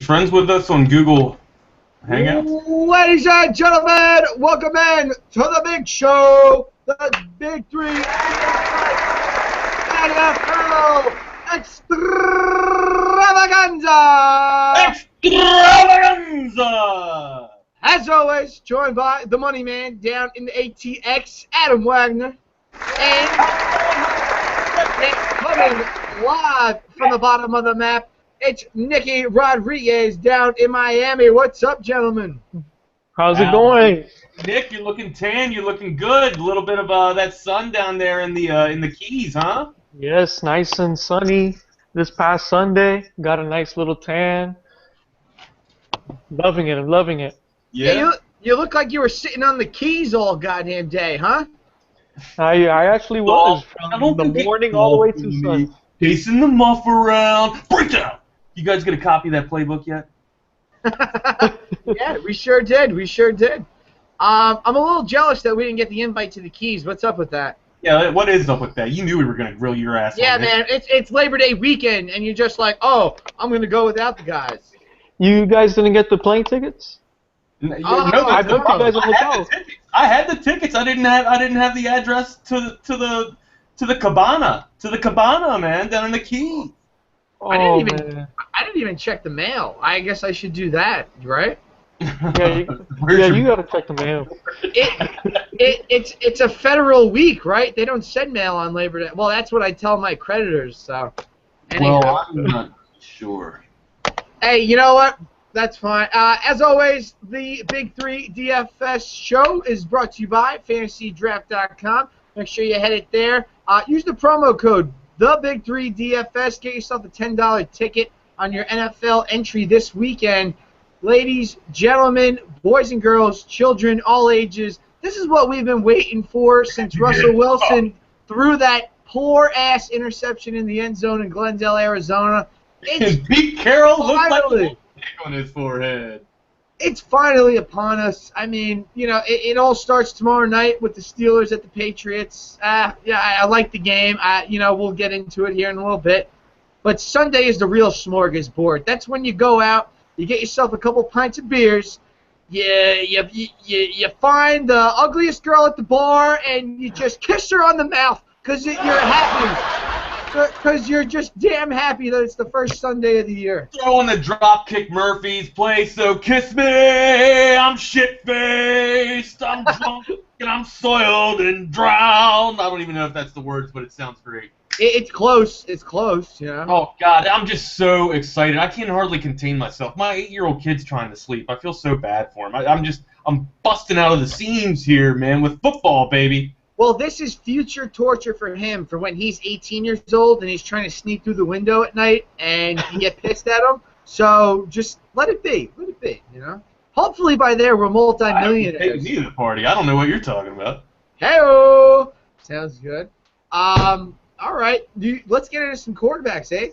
Friends with us on Google Hangouts? Ladies and gentlemen, welcome in to the big show, the Big Three NFL Extravaganza! Extravaganza! As always, joined by the money man down in the ATX, Adam Wagner, and coming live from the bottom of the map, it's Nicky Rodriguez down in Miami. What's up, gentlemen? How's it going? Nick, you're looking tan. You're looking good. A little bit of that sun down there in the Keys, huh? Yes, nice and sunny this past Sunday. Got a nice little tan. Loving it. I'm loving it. Yeah. You look like you were sitting on the Keys all goddamn day, huh? I actually was from the morning all the way to sun. Chasing the muff around. Breakdown. You guys gonna copy that playbook yet? Yeah, we sure did. We sure did. I'm a little jealous that we didn't get the invite to the Keys. What's up with that? Yeah, what is up with that? You knew we were gonna grill your ass. Yeah, man, it's Labor Day weekend, and you're just like, oh, I'm gonna go without the guys. You guys didn't get the plane tickets? No, I booked you guys on the hotel. I had the tickets. I didn't have the address to the cabana, man, down in the Keys. I didn't even check the mail. I guess I should do that, right? Yeah, you gotta check the mail. It's a federal week, right? They don't send mail on Labor Day. Well, that's what I tell my creditors. So. Anyhow. Well, I'm not sure. Hey, you know what? That's fine. As always, the Big Three DFS show is brought to you by FantasyDraft.com. Make sure you head it there. Use the promo code TheBig3DFS. Get yourself a $10 ticket on your NFL entry this weekend. Ladies, gentlemen, boys and girls, children, all ages, this is what we've been waiting for since Russell Wilson threw that poor-ass interception in the end zone in Glendale, Arizona. And Pete Carroll looked like a tick on his forehead. It's finally upon us. I mean, you know, it all starts tomorrow night with the Steelers at the Patriots. Yeah, I like the game. You know, we'll get into it here in a little bit. But Sunday is the real smorgasbord. That's when you go out, you get yourself a couple pints of beers, you find the ugliest girl at the bar, and you just kiss her on the mouth because you're happy. Because you're just damn happy that it's the first Sunday of the year. Throwing the Dropkick Murphys play, so kiss me. I'm shit-faced. I'm drunk and I'm soiled and drowned. I don't even know if that's the words, but it sounds great. It's close. It's close, you know. Oh, God, I'm just so excited. I can hardly contain myself. My 8-year-old kid's trying to sleep. I feel so bad for him. I'm busting out of the seams here, man, with football, baby. Well, this is future torture for him for when he's 18 years old and he's trying to sneak through the window at night and you get pissed at him. So just let it be. Let it be, you know. Hopefully by there we're multi-millionaires. I haven't taken the party. I don't know what you're talking about. Hey-o! Sounds good. All right. Let's get into some quarterbacks, eh?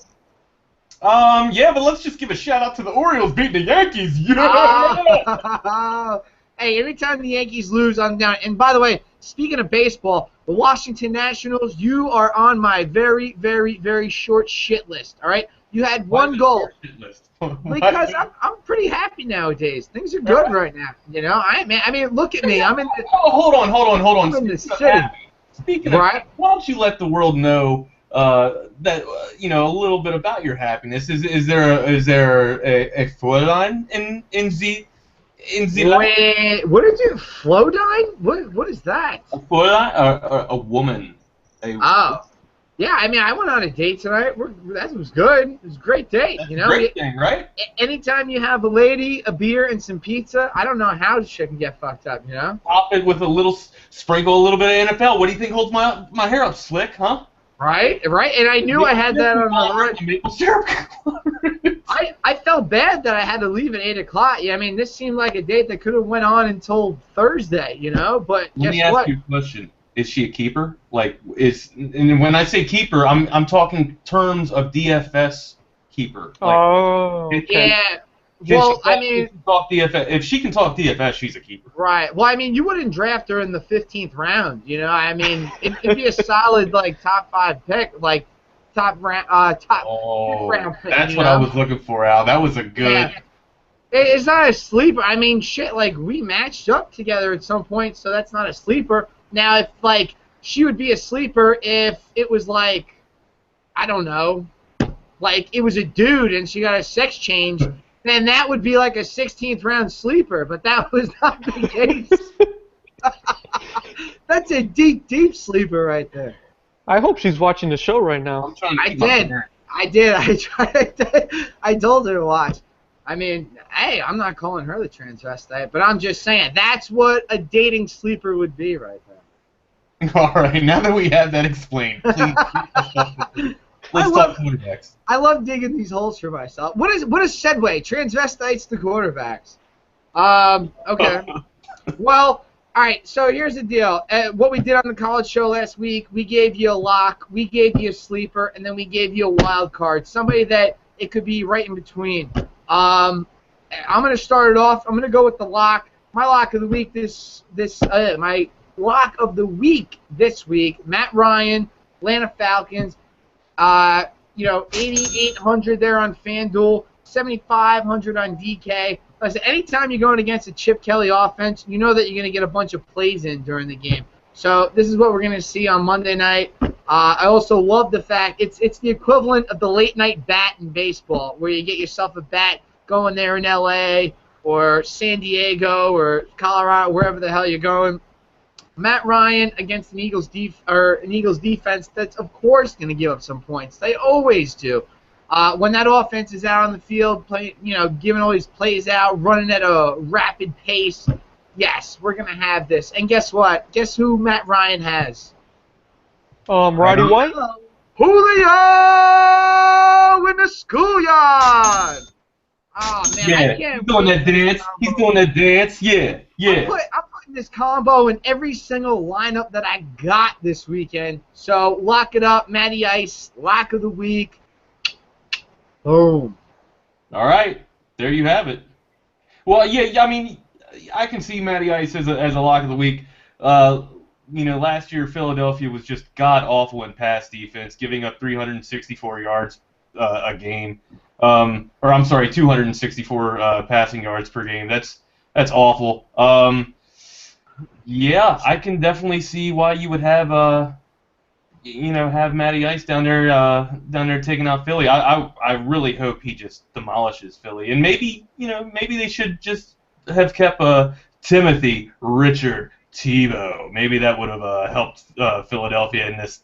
Yeah, but let's just give a shout-out to the Orioles beating the Yankees. Yeah! Hey, anytime the Yankees lose, I'm down. And by the way, speaking of baseball, the Washington Nationals, you are on my very, very, very short shit list, all right? You had one goal. Because I'm pretty happy nowadays. Things are good right now, you know? I mean, look at me. I'm in the... Oh, hold on. I'm in the city. Speaking of that, why don't you let the world know that, you know, a little bit about your happiness? Is there a Fräulein in the... Wait, what is it? Flowdine? What is that? A Fräulein or a woman? Oh. Yeah, I mean, I went on a date tonight. That was good. It was a great date, That's you know? a great thing, right? Anytime you have a lady, a beer, and some pizza, I don't know how shit can get fucked up, you know? Top it with a little sprinkle, a little bit of NFL. What do you think holds my hair up, slick, huh? Right. And I knew I had that on the line. Maple syrup. I felt bad that I had to leave at 8 o'clock. Yeah, I mean, this seemed like a date that could have went on until Thursday, you know? But Let guess me ask what? you a question. Is she a keeper? And when I say keeper, I'm talking terms of DFS keeper. Yeah. Well, I mean, if she can talk DFS, she's a keeper. Right. Well, I mean, you wouldn't draft her in the 15th round, you know? I mean, it'd be a solid, like, top 5 pick. Like, round pick. That's what I was looking for, Al. That was a good. Yeah. It's not a sleeper. I mean, shit, like, we matched up together at some point, so that's not a sleeper. Now, if, like, she would be a sleeper if it was, like, I don't know, like, it was a dude and she got a sex change, then that would be, like, a 16th round sleeper, but that was not the case. That's a deep, deep sleeper right there. I hope she's watching the show right now. I'm trying to I keep up with did. her. I tried. I told her to watch. I mean, hey, I'm not calling her the transvestite, but I'm just saying that's what a dating sleeper would be right there. All right, now that we have that explained, please let's talk quarterbacks. I love digging these holes for myself. What is segue? Transvestites to quarterbacks. Okay. Well, all right. So here's the deal. What we did on the college show last week, we gave you a lock, we gave you a sleeper, and then we gave you a wild card. Somebody that it could be right in between. I'm going to start it off. I'm going to go with the lock. My lock of the week my lock of the week this week, Matt Ryan, Atlanta Falcons. 8,800 there on FanDuel, 7,500 on DK. Listen, anytime you're going against a Chip Kelly offense, you know that you're going to get a bunch of plays in during the game. So this is what we're going to see on Monday night. I also love the fact it's the equivalent of the late night bat in baseball, where you get yourself a bat going there in L.A. or San Diego or Colorado, wherever the hell you're going. Matt Ryan against an Eagles defense that's of course going to give up some points. They always do. When that offense is out on the field, giving all these plays out, running at a rapid pace, yes, we're going to have this. And guess what? Guess who Matt Ryan has? Roddy White? Julio in the schoolyard! Oh, man, Yeah, I can't he's doing that dance. He's doing that dance. Yeah, yeah. I'm putting this combo in every single lineup that I got this weekend. So lock it up, Matty Ice, lock of the week. Boom. All right, there you have it. Well, yeah, I mean, I can see Matty Ice as a lock of the week. Last year Philadelphia was just god awful in pass defense, giving up 364 yards a game. 264 passing yards per game. That's awful. Yeah, I can definitely see why you would have have Matty Ice down there taking out Philly. I really hope he just demolishes Philly, and maybe they should just have kept Timothy Richard Tebow. Maybe that would have helped Philadelphia in this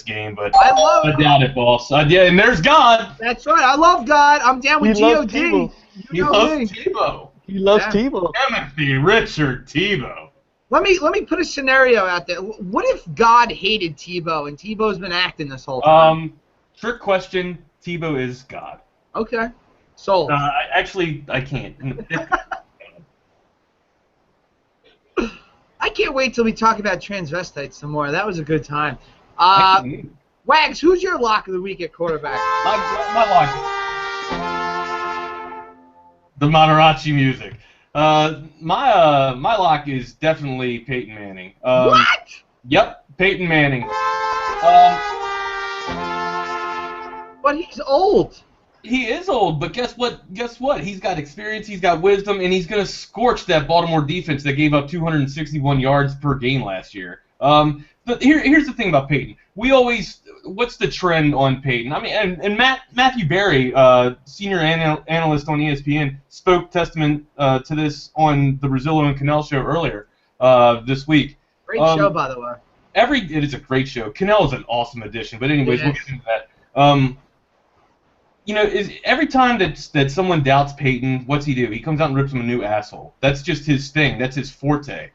game, but I doubt it, boss. Yeah, and there's God. That's right. I love God. I'm down with G.O.D. He loves Tebow. He loves Tebow. Timothy Richard Tebow. Let me put a scenario out there. What if God hated Tebow and Tebow's been acting this whole time? Trick question. Tebow is God. Okay. Sold. I can't. I can't wait till we talk about transvestites some more. That was a good time. Wags, who's your lock of the week at quarterback? My lock. The Monteracci music. My lock is definitely Peyton Manning. What? Yep, Peyton Manning. But he's old. He is old, but guess what? He's got experience, he's got wisdom, and he's going to scorch that Baltimore defense that gave up 261 yards per game last year. But here's the thing about Peyton. What's the trend on Peyton? I mean, and Matthew Berry, senior analyst on ESPN, spoke testament to this on the Rosillo and Cannell show earlier this week. Great show, by the way. It is a great show. Cannell is an awesome addition, but anyways, we'll get into that. Every time that someone doubts Peyton, what's he do? He comes out and rips him a new asshole. That's just his thing. That's his forte.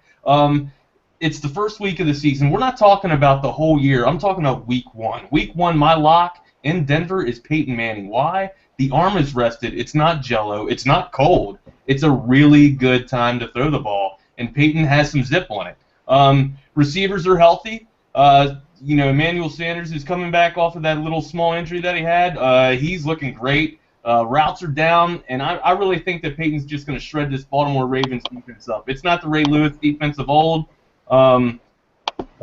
It's the first week of the season. We're not talking about the whole year. I'm talking about week one. Week one, my lock in Denver is Peyton Manning. Why? The arm is rested. It's not jello. It's not cold. It's a really good time to throw the ball, and Peyton has some zip on it. Receivers are healthy. Emmanuel Sanders is coming back off of that little small injury that he had. He's looking great. Routes are down, and I really think that Peyton's just going to shred this Baltimore Ravens defense up. It's not the Ray Lewis defense of old.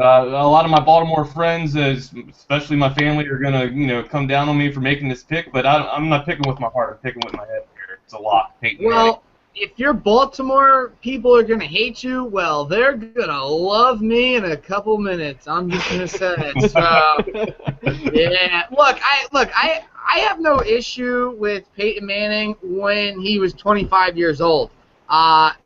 A lot of my Baltimore friends, especially my family, are gonna come down on me for making this pick. But I'm not picking with my heart. I'm picking with my head here. It's a lock. Peyton Manning. Well, if your Baltimore people are gonna hate you, well, they're gonna love me in a couple minutes. I'm just gonna say it. So, yeah. Look, I have no issue with Peyton Manning when he was 25 years old.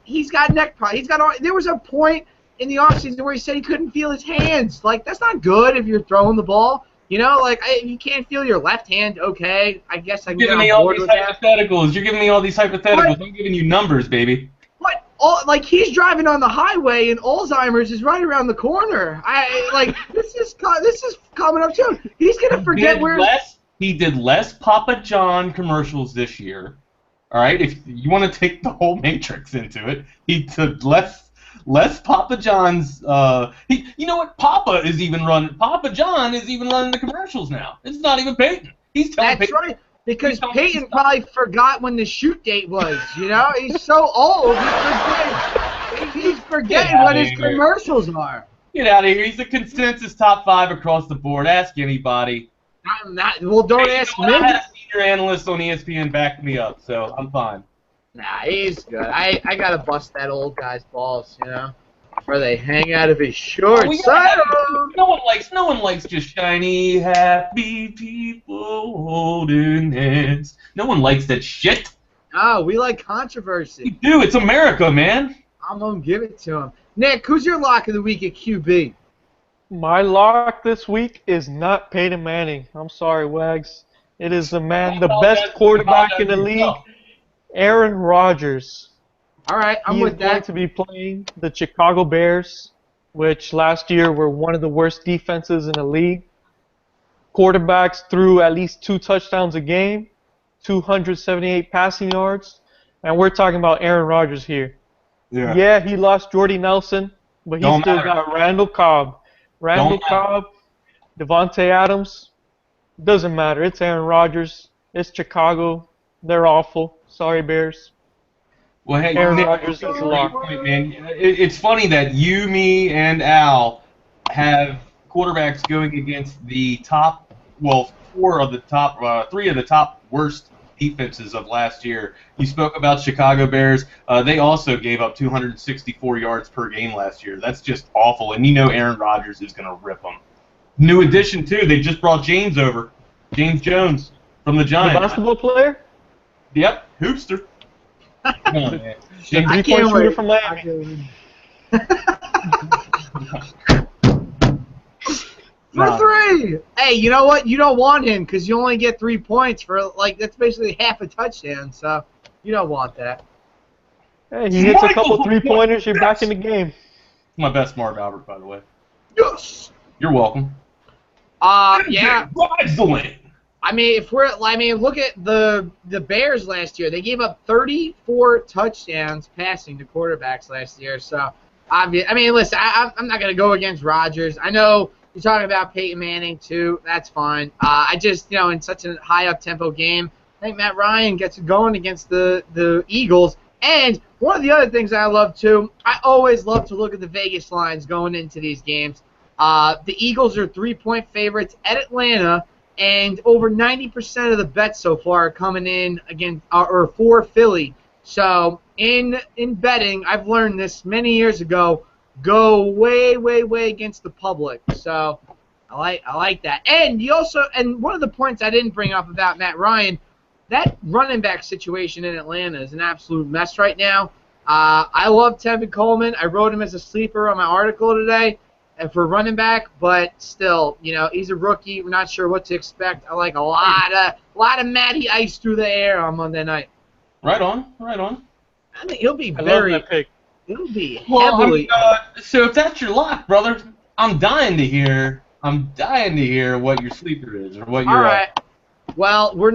He's got neck problems. There was a point in the offseason where he said he couldn't feel his hands. Like, that's not good if you're throwing the ball. If you can't feel your left hand, okay, I guess I can get on board with that. You're giving me all these hypotheticals. I'm giving you numbers, baby. What? He's driving on the highway and Alzheimer's is right around the corner. This is coming up soon. He's gonna forget where. He did less Papa John commercials this year. All right, if you want to take the whole Matrix into it, he did less Papa John's. You know what? Papa John is even running the commercials now. It's not even Peyton. He's telling That's Peyton. right. Because Peyton probably forgot when the shoot date was. He's so old. He's forgetting what his commercials are. Get out of here. He's a consensus top 5 across the board. Ask anybody. Well, don't ask me. I had a senior analyst on ESPN back me up, so I'm fine. Nah, he's good. I gotta bust that old guy's balls, where they hang out of his shorts. No one likes just shiny, happy people holding hands. No one likes that shit. Oh, we like controversy. We do. It's America, man. I'm gonna give it to him. Nick, who's your lock of the week at QB? My lock this week is not Peyton Manning. I'm sorry, Wags. It is the best quarterback in the league, Aaron Rodgers. All right, I'm with that. He's going to be playing the Chicago Bears, which last year were one of the worst defenses in the league. Quarterbacks threw at least 2 touchdowns a game, 278 passing yards, and we're talking about Aaron Rodgers here. Yeah, he lost Jordy Nelson, but he still got Randall Cobb. Cobb, Devontae Adams, doesn't matter. It's Aaron Rodgers. It's Chicago. They're awful. Sorry, Bears. Well, hey, Aaron Rodgers is locked. Man. It's funny that you, me, and Al have quarterbacks going against the top, 3 of the top worst defenses of last year. You spoke about Chicago Bears. They also gave up 264 yards per game last year. That's just awful, and Aaron Rodgers is going to rip them. New addition, too. They just brought James Jones from the Giants. The basketball player? Yep, hoopster. Come on, man. I can't shooter from Miami. For 3! Hey, you know what? You don't want him because you only get 3 points for, that's basically half a touchdown, so you don't want that. Hey, he hits a couple 3-pointers, you're back in the game. My best Marv Albert, by the way. Yes! You're welcome. Yeah. Rides the win. Look at the Bears last year. They gave up 34 touchdowns passing to quarterbacks last year. So, listen, I'm not going to go against Rodgers. I know you're talking about Peyton Manning, too. That's fine. I just, in such a high up-tempo game, I think Matt Ryan gets it going against the Eagles. And one of the other things I love, too, I always love to look at the Vegas lines going into these games. The Eagles are 3-point favorites at Atlanta. And over 90% of the bets so far are coming in for Philly. So in betting, I've learned this many years ago. Go way, way, way against the public. So I like that. And one of the points I didn't bring up about Matt Ryan, that running back situation in Atlanta is an absolute mess right now. I love Tevin Coleman. I wrote him as a sleeper on my article today. And for running back, but still, he's a rookie. We're not sure what to expect. I like a lot of Matty Ice through the air on Monday night. Right on. I think he'll be I love that pick. He'll be heavily. So if that's your lock, brother, I'm dying to hear what your sleeper is or what your. All right. Well, I'm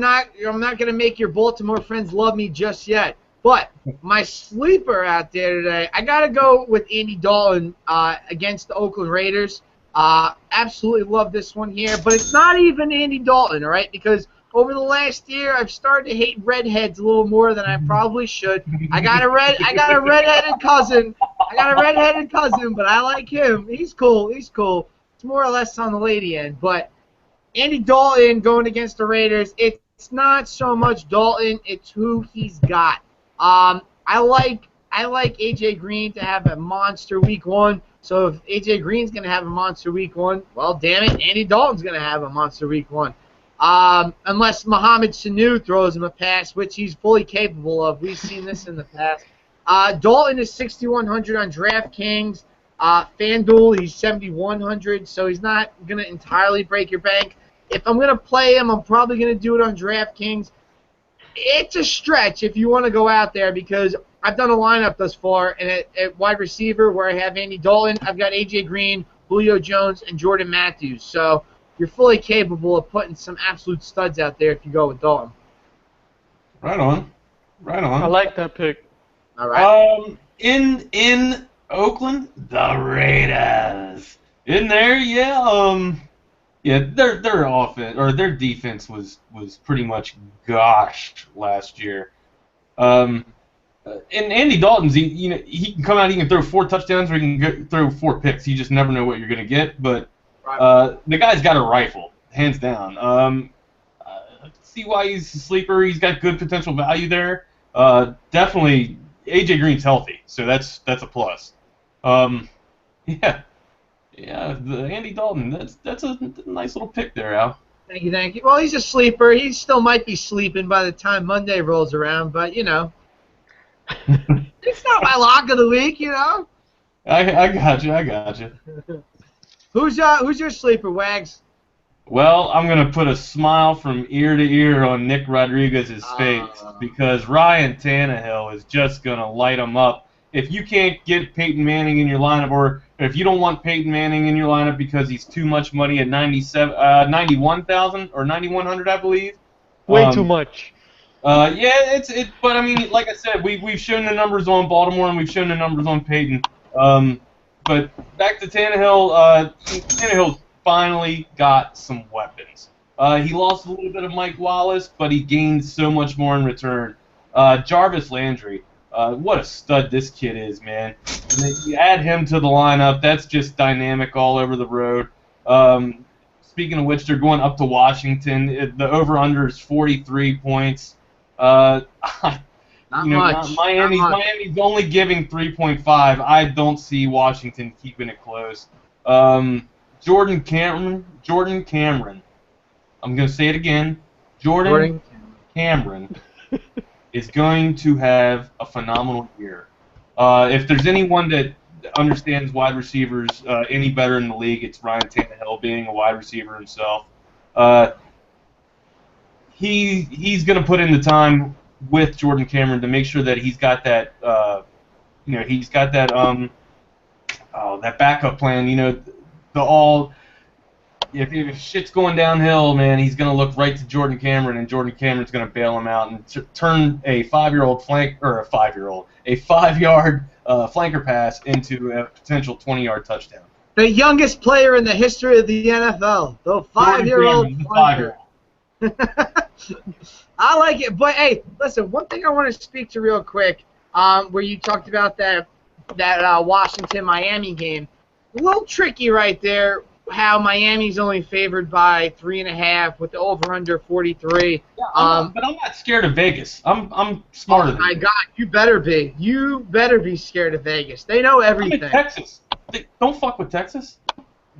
not gonna make your Baltimore friends love me just yet. But my sleeper out there today, I got to go with Andy Dalton against the Oakland Raiders. Absolutely love this one here. But it's not even Andy Dalton, all right? Because over the last year, I've started to hate redheads a little more than I probably should. I got a redheaded cousin. I got a redheaded cousin, but I like him. He's cool. He's cool. It's more or less on the lady end. But Andy Dalton going against the Raiders, it's not so much Dalton, it's who he's got. I like AJ Green to have a monster week 1. So if AJ Green's going to have a monster week 1, well, damn it, Andy Dalton's going to have a monster week 1. Unless Mohamed Sanu throws him a pass, which he's fully capable of. We've seen this in the past. Dalton is 6,100 on DraftKings. FanDuel, he's 7,100, so he's not going to entirely break your bank. If I'm going to play him, I'm probably going to do it on DraftKings. It's a stretch if you want to go out there because I've done a lineup thus far, and at wide receiver where I have Andy Dalton, I've got A.J. Green, Julio Jones, and Jordan Matthews. So you're fully capable of putting some absolute studs out there if you go with Dalton. Right on. Right on. I like that pick. All right. In Oakland, the Raiders. In there, yeah. Yeah, their offense or their defense was pretty much goshed last year. And Andy Dalton's he can come out, he can throw 4 touchdowns or he can throw 4 picks. You just never know what you're gonna get. But the guy's got a rifle, hands down. I see why he's a sleeper. He's got good potential value there. Definitely, AJ Green's healthy, so that's a plus. Yeah, the Andy Dalton. That's a nice little pick there, Al. Thank you. Well, he's a sleeper. He still might be sleeping by the time Monday rolls around, but it's not my lock of the week, I got you. Who's your sleeper, Wags? Well, I'm gonna put a smile from ear to ear on Nick Rodriguez's face because Ryan Tannehill is just gonna light him up. If you can't get Peyton Manning in your lineup, or if you don't want Peyton Manning in your lineup because he's too much money at 91,000 or 9,100, I believe. Way too much. Yeah, but I mean, like I said, we've shown the numbers on Baltimore and we've shown the numbers on Peyton. But back to Tannehill. Tannehill finally got some weapons. He lost a little bit of Mike Wallace, but he gained so much more in return. Jarvis Landry. What a stud this kid is, man. And then you add him to the lineup, that's just dynamic all over the road. Speaking of which, they're going up to Washington. The over-under is 43 points. Not much. Miami's only giving 3.5. I don't see Washington keeping it close. Jordan Cameron. I'm going to say it again. Jordan Cameron is going to have a phenomenal year. If there's anyone that understands wide receivers any better in the league, it's Ryan Tannehill, being a wide receiver himself. He's going to put in the time with Jordan Cameron to make sure that he's got that, that backup plan. If shit's going downhill, man, he's going to look right to Jordan Cameron, and Jordan Cameron's going to bail him out and turn a 5-yard flanker pass into a potential 20-yard touchdown. The youngest player in the history of the NFL, the 5-year-old flanker. I like it, but hey, listen. One thing I want to speak to real quick, where you talked about that Washington-Miami game, a little tricky right there. How Miami's only favored by 3.5 with the over/under 43. Yeah, but I'm not scared of Vegas. I'm smarter. Oh my God, you better be. You better be scared of Vegas. They know everything. I'm in Texas. Don't fuck with Texas.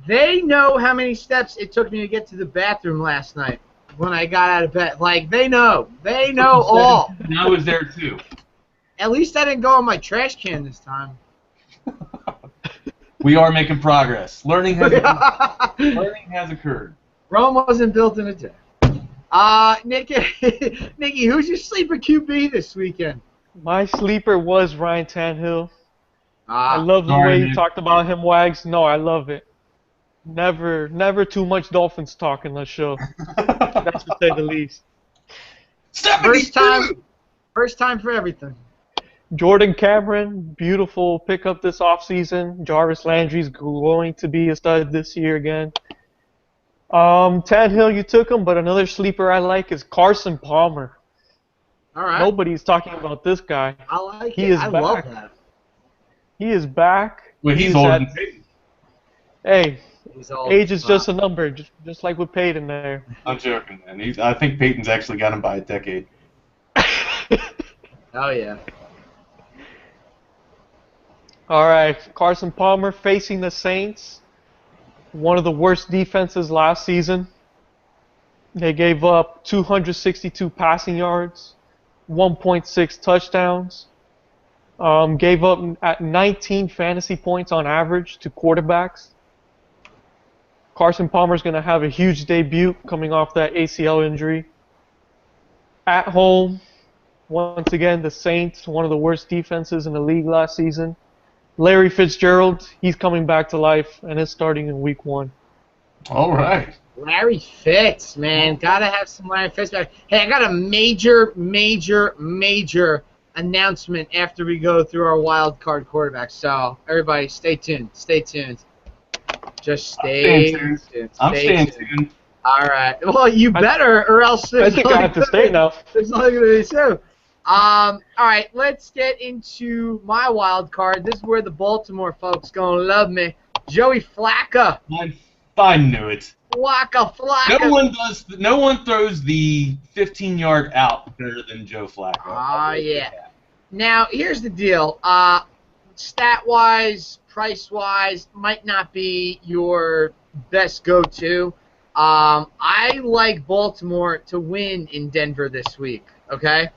They know how many steps it took me to get to the bathroom last night when I got out of bed. Like, they know. They know all. And I was there too. At least I didn't go in my trash can this time. We are making progress. Learning has occurred. Rome wasn't built in a day. Nikki, who's your sleeper QB this weekend? My sleeper was Ryan Tannehill. I love the way you talked about him, Wags. No, I love it. Never too much Dolphins talk in the show. That's to say the least. First time for everything. Jordan Cameron, beautiful pickup this offseason. Jarvis Landry's going to be a stud this year again. Tannehill, you took him, but another sleeper I like is Carson Palmer. All right. Nobody's talking about this guy. I like he it. Is I back. love that. He is back. Well, he's older than Peyton. Hey, He's old. age is just a number, just like with Peyton there. I'm joking, man. I think Peyton's actually got him by a decade. Oh, yeah. All right, Carson Palmer facing the Saints. One of the worst defenses last season. They gave up 262 passing yards, 1.6 touchdowns. Gave up at 19 fantasy points on average to quarterbacks. Carson Palmer's going to have a huge debut coming off that ACL injury. At home, once again, the Saints, one of the worst defenses in the league last season. Larry Fitzgerald, he's coming back to life and is starting in week 1. All right. Larry Fitz, man. Gotta have some Larry Fitz back. Hey, I got a major announcement after we go through our wild card quarterbacks. So, everybody, stay tuned. Stay tuned. Just stay tuned. I'm staying tuned. All right. Well, you better, or else I think I have to stay now. There's nothing to be said. All right, let's get into my wild card. This is where the Baltimore folks gonna love me. Joey Flacco. I knew it. Flacco. No one throws the 15-yard out better than Joe Flacco. Oh, yeah. Now, here's the deal. Stat-wise, price-wise, might not be your best go-to. I like Baltimore to win in Denver this week, okay?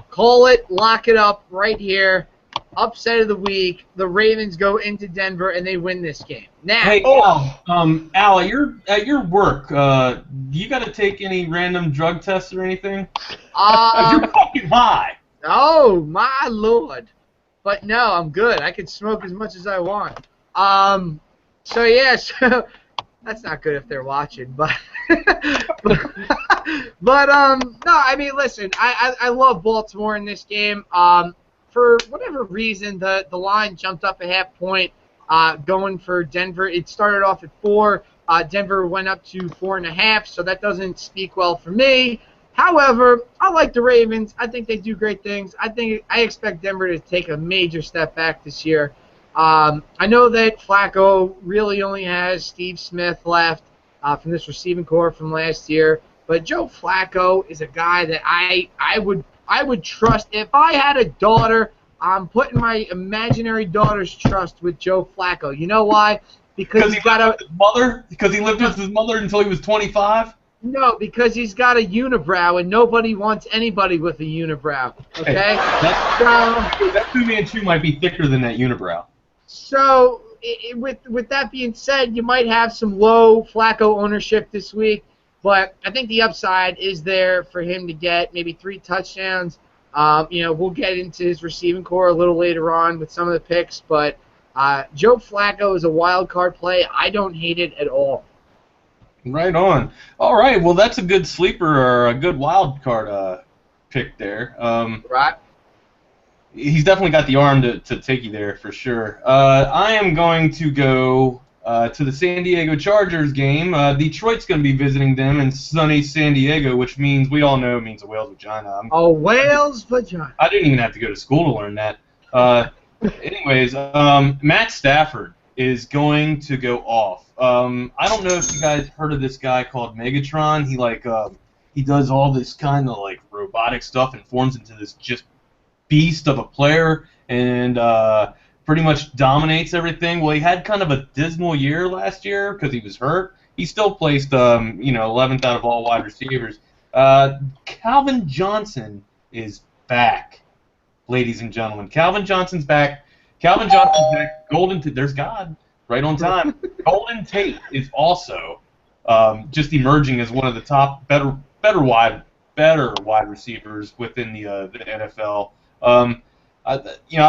Call it, lock it up right here. Upset of the week. The Ravens go into Denver and they win this game. Now, hey, Al, at your work, you got to take any random drug tests or anything? You're fucking high. Oh my lord! But no, I'm good. I can smoke as much as I want. So yeah, so that's not good if they're watching, but no, I mean, listen, I love Baltimore in this game. For whatever reason, the line jumped up a half point going for Denver. It started off at 4. Denver went up to 4.5, so that doesn't speak well for me. However, I like the Ravens. I think they do great things. I expect Denver to take a major step back this year. I know that Flacco really only has Steve Smith left from this receiving core from last year, but Joe Flacco is a guy that I would trust. If I had a daughter, I'm putting my imaginary daughter's trust with Joe Flacco. You know why? Because he lived with his mother? Because he lived with his mother until he was 25? No, because he's got a unibrow, and nobody wants anybody with a unibrow. Okay? Hey, that Fu Manchu might be thicker than that unibrow. So, with that being said, you might have some low Flacco ownership this week, but I think the upside is there for him to get maybe 3 touchdowns. We'll get into his receiving core a little later on with some of the picks, but Joe Flacco is a wild card play. I don't hate it at all. Right on. All right, well, that's a good sleeper or a good wild card pick there. Right. He's definitely got the arm to take you there for sure. I am going to go to the San Diego Chargers game. Detroit's going to be visiting them in sunny San Diego, which means we all know it means a whale's vagina. A whale's vagina. I didn't even have to go to school to learn that. Anyways, Matt Stafford is going to go off. I don't know if you guys heard of this guy called Megatron. He does all this kind of like robotic stuff and forms into this just beast of a player and pretty much dominates everything. Well, he had kind of a dismal year last year because he was hurt. He still placed 11th out of all wide receivers. Calvin Johnson is back, ladies and gentlemen. Calvin Johnson's back. Golden Tate, there's God, right on time. Golden Tate is also just emerging as one of the top better wide receivers within the NFL. I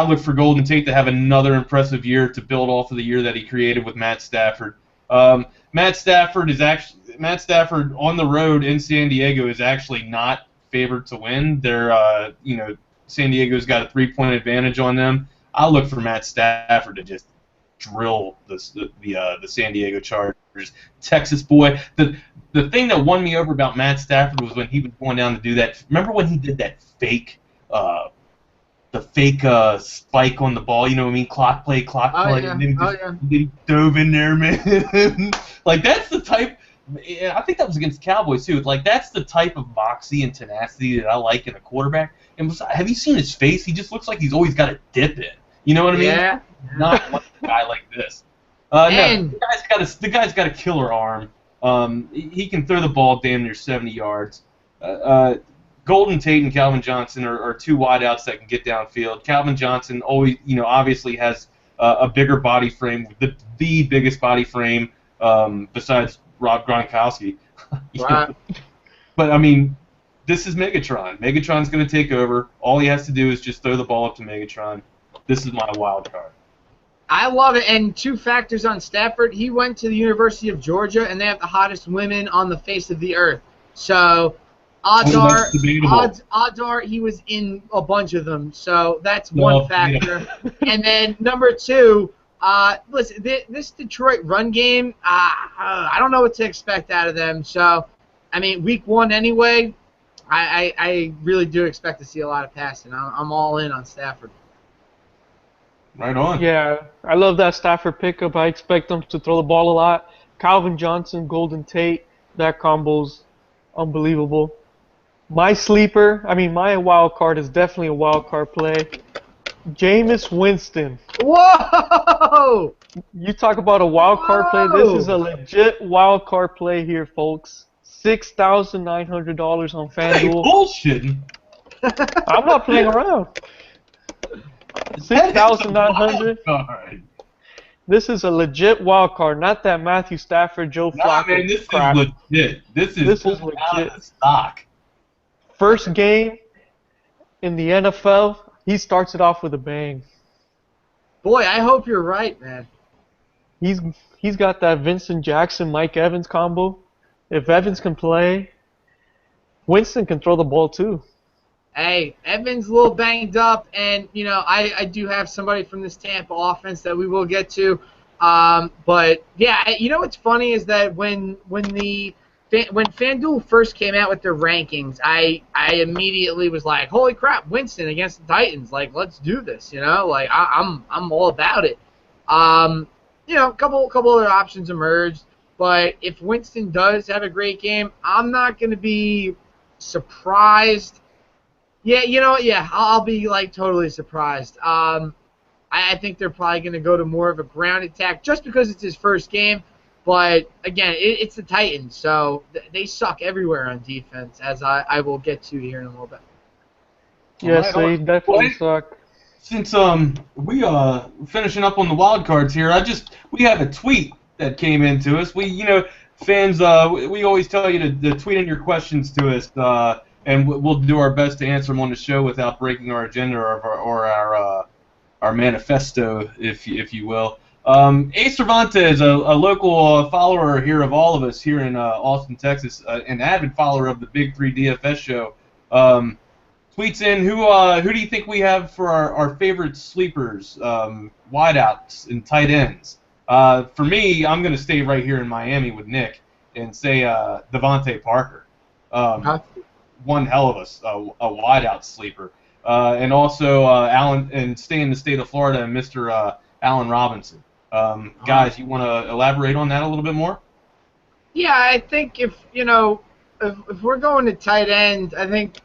look for Golden Tate to have another impressive year to build off of the year that he created with Matt Stafford. Matt Stafford on the road in San Diego is actually not favored to win. San Diego's got a 3-point advantage on them. I look for Matt Stafford to just drill the San Diego Chargers. Texas boy. The thing that won me over about Matt Stafford was when he was going down to do that. Remember when he did that fake fake spike on the ball. You know what I mean? Clock play, Yeah. and then he dove in there, man. Like that's the type. I think that was against the Cowboys too. Like that's the type of moxie and tenacity that I like in a quarterback. And have you seen his face? He just looks like he's always got a dip in. You know what I mean? Yeah. Not like a guy like this. No, And- the guy's got a killer arm. He can throw the ball damn near 70 yards. Golden Tate and Calvin Johnson are two wideouts that can get downfield. Calvin Johnson always, obviously has a bigger body frame, the biggest body frame besides Rob Gronkowski. Right. But I mean, this is Megatron. Megatron's going to take over. All he has to do is just throw the ball up to Megatron. This is my wild card. I love it. And two factors on Stafford. He went to the University of Georgia, and they have the hottest women on the face of the earth. So odds are he was in a bunch of them. So that's one factor. And then number two, listen, this Detroit run game, I don't know what to expect out of them. So, I mean, week one anyway, I really do expect to see a lot of passing. I'm all in on Stafford. Right on. Yeah, I love that Stafford pickup. I expect them to throw the ball a lot. Calvin Johnson, Golden Tate, that combo's unbelievable. My wild card is definitely a wild card play. Jameis Winston. Whoa! You talk about a wild card play. This is a legit wild card play here, folks. $6,900 on Hey, FanDuel. bullshitting. I'm not playing around. 6,900. This is a legit wild card, not that Matthew Stafford, Joe Flacco. Nah, man, this crap. is legit. This is legit. out of the stock. First game in the NFL, he starts it off with a bang. Boy, I hope you're right, man. He's got that Vincent Jackson, Mike Evans combo. If Evans can play, Winston can throw the ball too. Hey, Evans a little banged up, and I do have somebody from this Tampa offense that we will get to. But yeah, what's funny is that when FanDuel first came out with their rankings, I immediately was like, holy crap, Winston against the Titans, like let's do this, like I'm all about it. A couple other options emerged, but if Winston does have a great game, I'm not going to be surprised. Yeah, I'll be like totally surprised. I think they're probably going to go to more of a ground attack just because it's his first game. But again, it's the Titans, so they suck everywhere on defense, as I will get to here in a little bit. Yes, they definitely suck. Since we finishing up on the wild cards here, we have a tweet that came into us. Fans, we always tell you to tweet in your questions to us. And we'll do our best to answer them on the show without breaking our agenda or our manifesto, if you will. Ace Cervantes, a local follower here of all of us here in Austin, Texas, an avid follower of the Big 3 DFS show, tweets in, who do you think we have for our favorite sleepers, wideouts, and tight ends? For me, I'm going to stay right here in Miami with Nick and say Devontae Parker. One hell of a wideout sleeper. And also Allen, and stay in the state of Florida, and Mr. Allen Robinson. Guys, you want to elaborate on that a little bit more? Yeah, I think if we're going to tight end, I think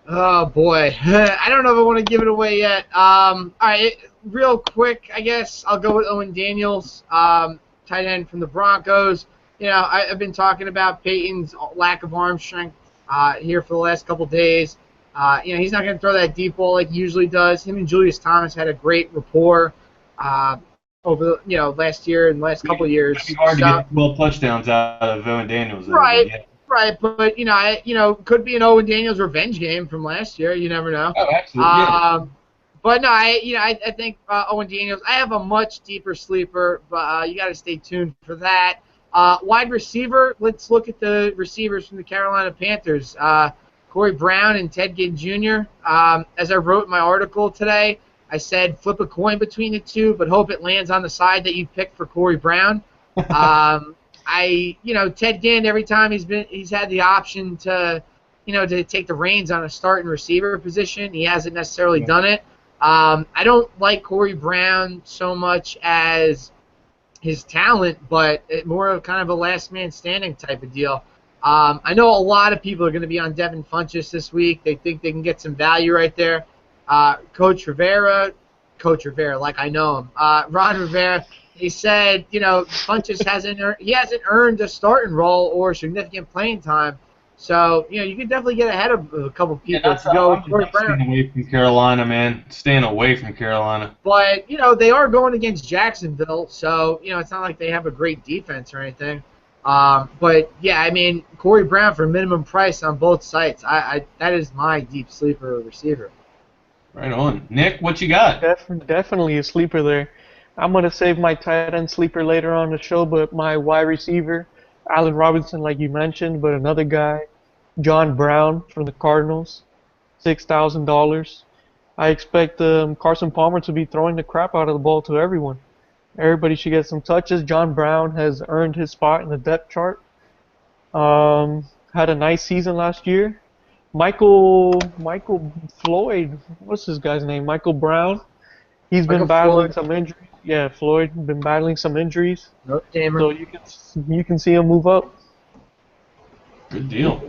oh boy, I don't know if I want to give it away yet. All right, real quick, I guess I'll go with Owen Daniels, tight end from the Broncos. I've been talking about Peyton's lack of arm strength here for the last couple days. He's not going to throw that deep ball like he usually does. Him and Julius Thomas had a great rapport over last year and last couple of years. It'd be hard to get 12 touchdowns out of Owen Daniels. Right, yeah. right. But could be an Owen Daniels revenge game from last year. You never know. Oh, absolutely. Yeah. But no, I think Owen Daniels. I have a much deeper sleeper, but you got to stay tuned for that. Wide receiver, let's look at the receivers from the Carolina Panthers. Corey Brown and Ted Ginn Jr. As I wrote in my article today, I said flip a coin between the two, but hope it lands on the side that you picked for Corey Brown. Ted Ginn, every time he's had the option to to take the reins on a starting receiver position. He hasn't necessarily done it. I don't like Corey Brown so much as his talent, but more of kind of a last man standing type of deal. I know a lot of people are going to be on Devin Funchess this week. They think they can get some value right there. Coach Rivera, like I know him. Ron Rivera, he said, Funchess hasn't earned a starting role or significant playing time. So, you can definitely get ahead of a couple people to go with Corey Brown. Staying away from Carolina, man. Staying away from Carolina. But, they are going against Jacksonville, so, it's not like they have a great defense or anything. But, yeah, I mean, Corey Brown for minimum price on both sites. That is my deep sleeper receiver. Right on. Nick, what you got? Definitely a sleeper there. I'm going to save my tight end sleeper later on the show, but my wide receiver, Allen Robinson, like you mentioned, but another guy, John Brown from the Cardinals, $6,000. I expect Carson Palmer to be throwing the crap out of the ball to everyone. Everybody should get some touches. John Brown has earned his spot in the depth chart. Had a nice season last year. Michael Floyd, what's this guy's name? Michael Brown. He's been battling some injuries. Yeah, Floyd been battling some injuries. Nope, Damer. So you can see him move up. Good deal.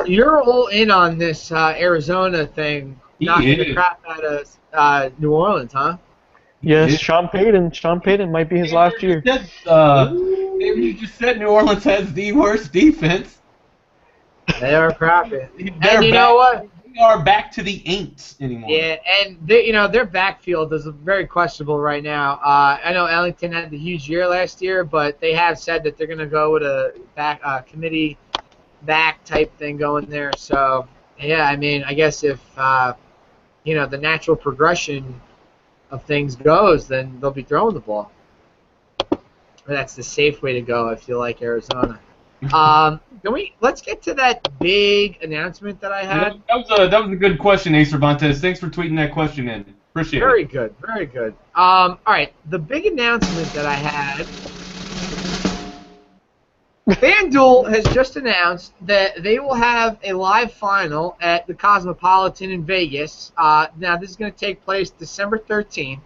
You're all in on this Arizona thing, knocking the crap out of New Orleans, huh? Yes, Sean Payton might be his last year. You just said New Orleans has the worst defense. They are crappy. And you know what? We are back to the ain'ts anymore. Yeah, and their backfield is very questionable right now. I know Ellington had the huge year last year, but they have said that they're going to go with a committee back type thing going there. So, yeah, I mean, I guess if the natural progression of things goes, then they'll be throwing the ball. That's the safe way to go, I feel like, Arizona. Let's get to that big announcement that I had. Yeah, that was a good question, Ace Cervantes. Thanks for tweeting that question in. Appreciate it. Very good, very good. All right, the big announcement that I had. FanDuel has just announced that they will have a live final at the Cosmopolitan in Vegas. Now, this is going to take place December 13th.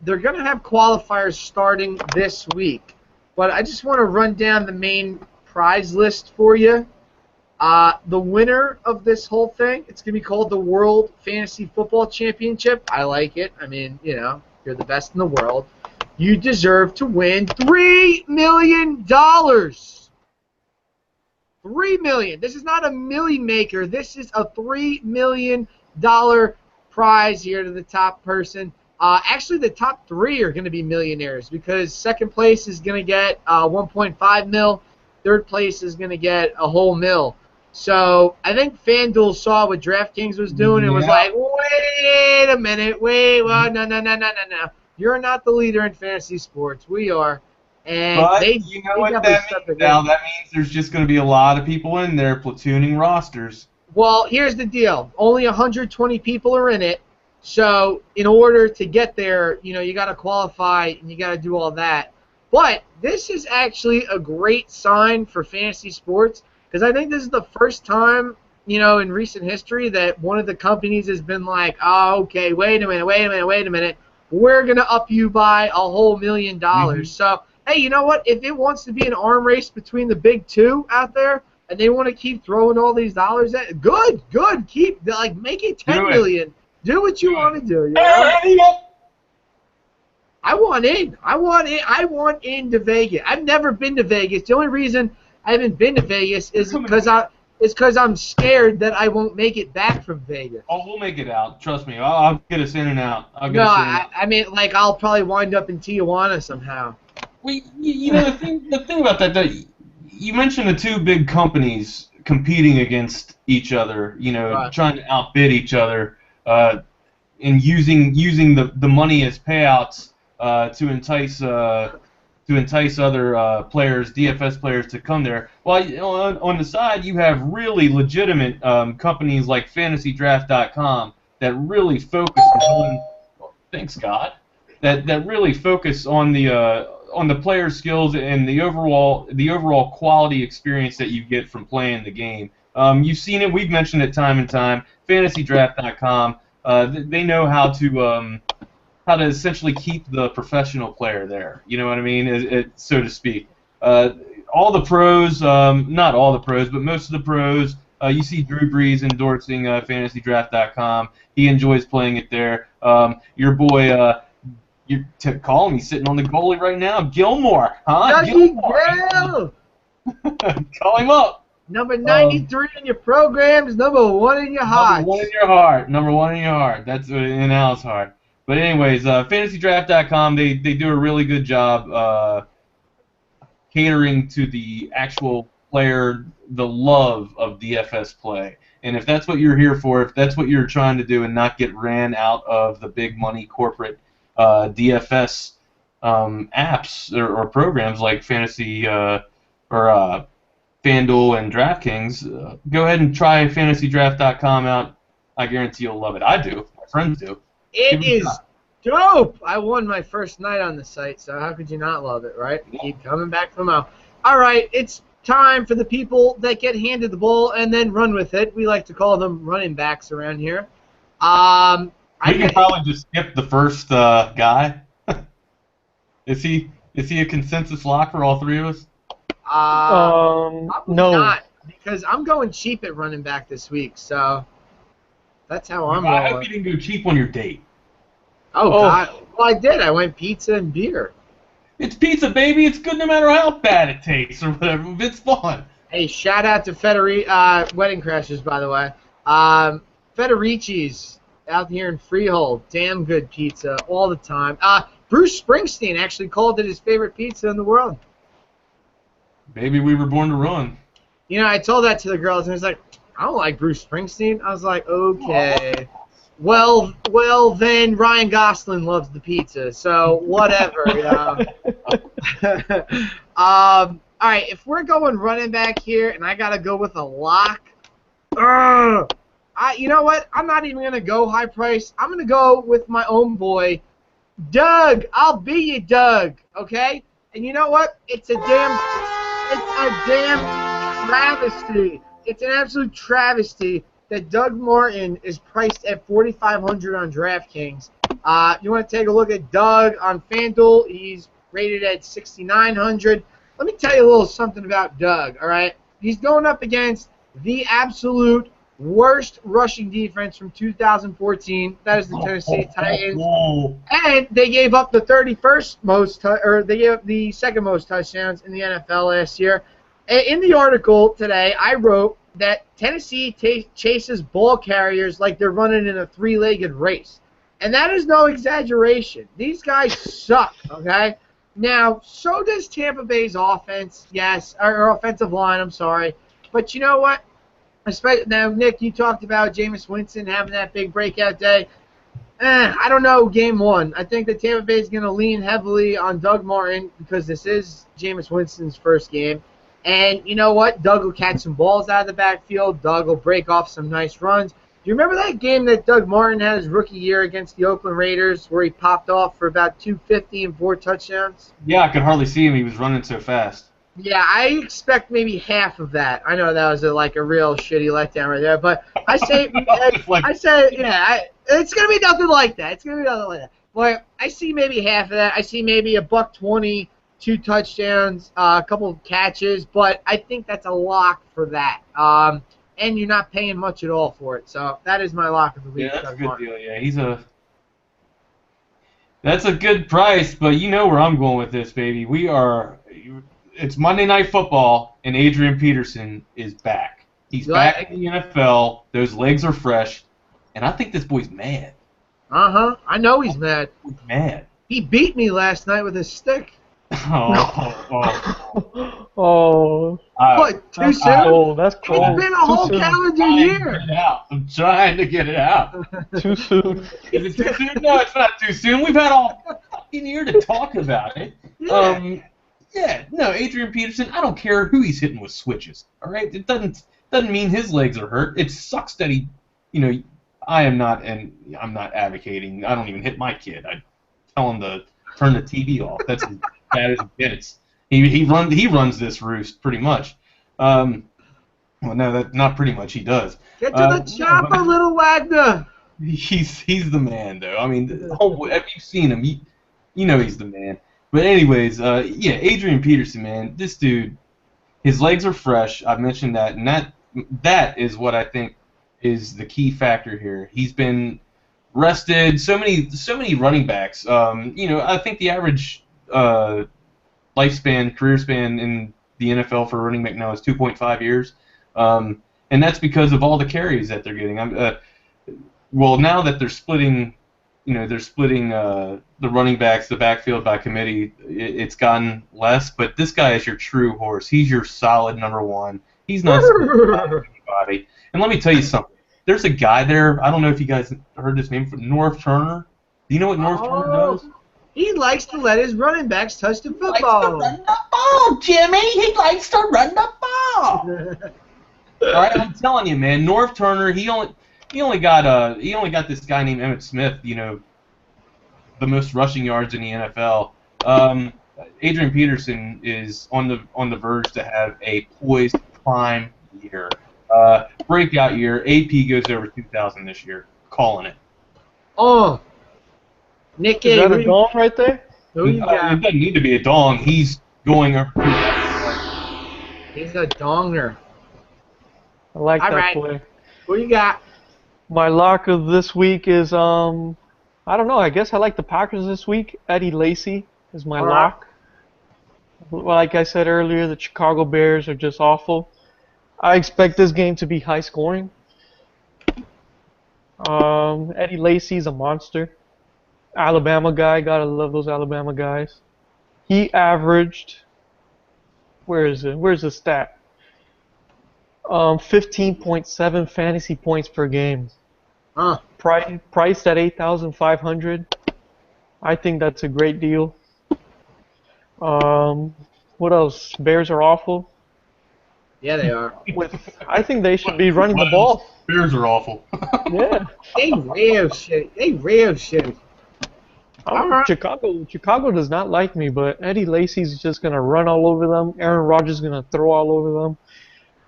They're going to have qualifiers starting this week. But I just want to run down the main prize list for you. The winner of this whole thing, it's going to be called the World Fantasy Football Championship. I like it. I mean, you're the best in the world. You deserve to win $3 million. $3 million. This is not a milli maker. This is a $3 million prize here to the top person. Actually, the top three are going to be millionaires because second place is going to get 1.5 mil. Third place is going to get a whole mil. So I think FanDuel saw what DraftKings was doing and was like, wait a minute, no. You're not the leader in fantasy sports. We are. And you know what that means, Al? That means there's just going to be a lot of people in there platooning rosters. Well, here's the deal. Only 120 people are in it. So in order to get there, you got to qualify and you got to do all that. But this is actually a great sign for fantasy sports because I think this is the first time, in recent history that one of the companies has been like, oh, okay, wait a minute. We're going to up you by a whole $1 million. Mm-hmm. So, hey, you know what? If it wants to be an arm race between the big two out there and they want to keep throwing all these dollars at, good. Make it $10 million. Do what you want to do. I want in. I want into Vegas. I've never been to Vegas. The only reason I haven't been to Vegas is because I'm scared that I won't make it back from Vegas. Oh, we'll make it out. Trust me. I'll get us in and out. I mean, I'll probably wind up in Tijuana somehow. The thing about that, you mentioned the two big companies competing against each other. Right. Trying to outbid each other. And using the money as payouts to entice other players, DFS players, to come there. Well, on the side, you have really legitimate companies like FantasyDraft.com that really focus on. Thanks God. That really focus on the player skills and the overall quality experience that you get from playing the game. You've seen it. We've mentioned it time and time. FantasyDraft.com. They know how to essentially keep the professional player there. You know what I mean? So to speak. All the pros, not all the pros, but most of the pros. You see Drew Brees endorsing FantasyDraft.com. He enjoys playing it there. Your boy, you're calling me sitting on the goalie right now, Gilmore, huh? Gilmore. Call him up. Number 93 in your programs, number 1 in your heart. Number 1 in your heart. Number 1 in your heart. That's in Al's heart. But anyways, FantasyDraft.com, they do a really good job catering to the actual player, the love of DFS play. And if that's what you're here for, if that's what you're trying to do and not get ran out of the big money corporate DFS apps or programs like Fantasy or FanDuel and DraftKings, go ahead and try FantasyDraft.com out. I guarantee you'll love it. I do. My friends do. It is dope. I won my first night on the site, so how could you not love it, right? Yeah. Keep coming back for more. All right, it's time for the people that get handed the ball and then run with it. We like to call them running backs around here. We can probably just skip the first guy. Is he a consensus lock for all three of us? Probably no. not, because I'm going cheap at running back this week, so that's how I'm I hope rolling. you didn't go cheap on your date. Oh, God. Well, I did. I went pizza and beer. It's pizza, baby. It's good no matter how bad it tastes or whatever. It's fun. Hey, shout out to Wedding Crashers, by the way. Federici's out here in Freehold. Damn good pizza all the time. Bruce Springsteen actually called it his favorite pizza in the world. Baby, we were born to run. You know, I told that to the girls, and it was like, I don't like Bruce Springsteen. I was like, okay. Well, then Ryan Gosling loves the pizza, so whatever. All right, if we're going running back here, and I gotta go with a lock, you know what? I'm not even gonna go high price. I'm gonna go with my own boy, Doug. I'll be you, Doug. Okay? And you know what? It's a damn travesty. It's an absolute travesty that Doug Martin is priced at $4,500 on DraftKings. You want to take a look at Doug on FanDuel? He's rated at $6,900. Let me tell you a little something about Doug, all right? He's going up against the absolute worst rushing defense from 2014. That is the Tennessee Titans. And they gave up the 31st most, they gave up the second most touchdowns in the NFL last year. In the article today, I wrote that Tennessee chases ball carriers like they're running in a three-legged race. And that is no exaggeration. These guys suck, okay? Now, so does Tampa Bay's offense, yes, or offensive line, I'm sorry. But you know what? Now, Nick, you talked about Jameis Winston having that big breakout day. I don't know game one. I think that Tampa Bay is going to lean heavily on Doug Martin because this is Jameis Winston's first game. And you know what? Doug will catch some balls out of the backfield. Doug will break off some nice runs. Do you remember that game that Doug Martin had his rookie year against the Oakland Raiders where he popped off for about 250 and 4 touchdowns? Yeah, I could hardly see him. He was running so fast. Yeah, I expect maybe half of that. I know that was a real shitty letdown right there, but I say, it's gonna be nothing like that. It's gonna be nothing like that. But I see maybe half of that. I see maybe $120, 2 touchdowns, a couple of catches, but I think that's a lock for that. And you're not paying much at all for it. So that is my lock of the week. Yeah, that's a good deal. Yeah, that's a good price, but you know where I'm going with this, baby. It's Monday Night Football, and Adrian Peterson is back. He's back in the NFL. Those legs are fresh, and I think this boy's mad. I know he's mad. He's mad. He beat me last night with his stick. What, too soon? That's cold. It's been a whole calendar year. I'm trying to get it out. Too soon. Is it too soon? No, it's not too soon. We've had all fucking year to talk about it. No, Adrian Peterson, I don't care who he's hitting with switches. All right? It doesn't mean his legs are hurt. It sucks that I'm not advocating. I don't even hit my kid. I tell him to turn the TV off. That's as bad as it gets. He runs this roost pretty much. Well, no, that not pretty much. He does. Get to the chopper, little Wagner. He's the man, though. I mean, have you seen him? You know he's the man. But anyways, yeah, Adrian Peterson, man, this dude, his legs are fresh. I've mentioned that, and that is what I think is the key factor here. He's been rested. So many running backs. I think the average career span in the NFL for a running back now is 2.5 years, and that's because of all the carries that they're getting. Well, now that they're splitting the running backs, the backfield by committee, it's gotten less. But this guy is your true horse. He's your solid number one. He's not anybody. And let me tell you something. There's a guy there. I don't know if you guys heard this name, North Turner. Do you know what North Turner does? He likes to let his running backs touch the football. He likes to run the ball, Jimmy. He likes to run the ball. All right, I'm telling you, man. North Turner. He only got this guy named Emmitt Smith. The most rushing yards in the NFL. Adrian Peterson is on the verge to have a poised prime year, breakout year. AP goes over 2,000 this year. Calling it. Oh, Nick, is that a dong right there? Who you got? It doesn't need to be a dong. He's going over 2,000. He's a donger. I like All that right. play. Who you got? My lock of this week is I don't know. I guess I like the Packers this week. Eddie Lacy is my lock. Like I said earlier, the Chicago Bears are just awful. I expect this game to be high scoring. Eddie Lacy's a monster. Alabama guy, gotta love those Alabama guys. He averaged, where is it? Where's the stat? 15.7 fantasy points per game. Priced at $8,500. I think that's a great deal. What else? Bears are awful. Yeah, they are. I think they should be running the ball. Bears are awful. Yeah. They real shit. Chicago does not like me, but Eddie Lacy's just going to run all over them. Aaron Rodgers is going to throw all over them.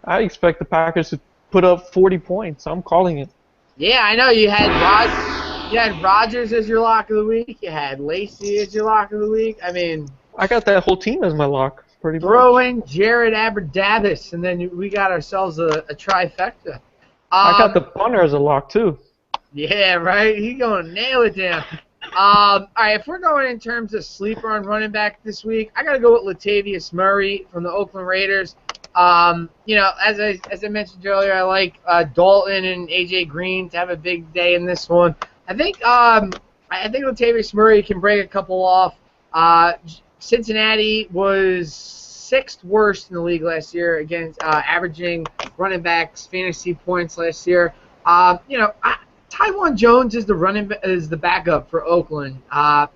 I expect the Packers to put up 40 points. I'm calling it. Yeah, I know. You had Rodgers as your lock of the week. You had Lacy as your lock of the week. I mean, I got that whole team as my lock. Pretty much. Throw in Jared Abernathy, and then we got ourselves a trifecta. I got the punter as a lock too. Yeah, right. He's going to nail it down. All right, if we're going in terms of sleeper on running back this week, I got to go with Latavius Murray from the Oakland Raiders. As I mentioned earlier, I like Dalton and AJ Green to have a big day in this one. I think Latavius Murray can break a couple off. Cincinnati was 6th worst in the league last year against averaging running backs fantasy points last year. Tywan Jones is the backup for Oakland.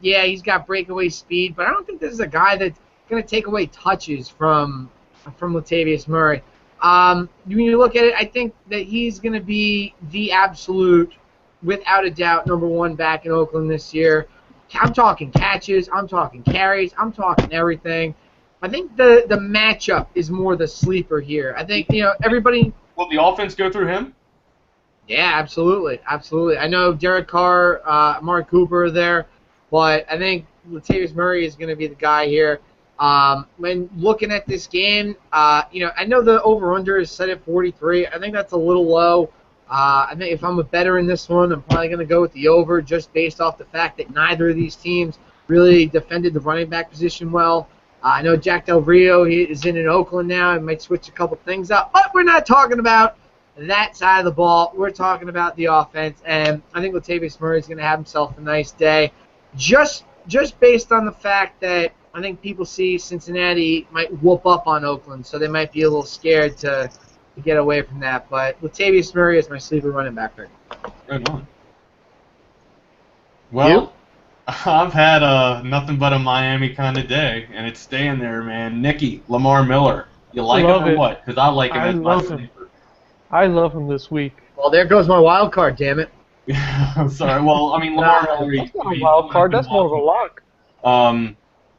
Yeah, he's got breakaway speed, but I don't think this is a guy that's going to take away touches from Latavius Murray. When you look at it, I think that he's going to be the absolute, without a doubt, number one back in Oakland this year. I'm talking catches, I'm talking carries, I'm talking everything. I think the matchup is more the sleeper here. I think, everybody... Will the offense go through him? Yeah, absolutely. I know Derek Carr, Mark Cooper are there, but I think Latavius Murray is going to be the guy here. When looking at this game, I know the over-under is set at 43. I think that's a little low. I think if I'm a bettor in this one, I'm probably going to go with the over just based off the fact that neither of these teams really defended the running back position well. I know Jack Del Rio, he is in Oakland now. He might switch a couple things up, but we're not talking about that side of the ball. We're talking about the offense, and I think Latavius Murray is going to have himself a nice day just based on the fact that I think people see Cincinnati might whoop up on Oakland, so they might be a little scared to get away from that. But Latavius Murray is my sleeper running back right now. Right on. Well, I've had nothing but a Miami kind of day, and it's staying there, man. Nicky, Lamar Miller. You like him or what? Because I like him as my sleeper. I love him this week. Well, there goes my wild card, damn it. I'm sorry. Well, I mean, Lamar Miller. That's not a wild card. That's more of a lock.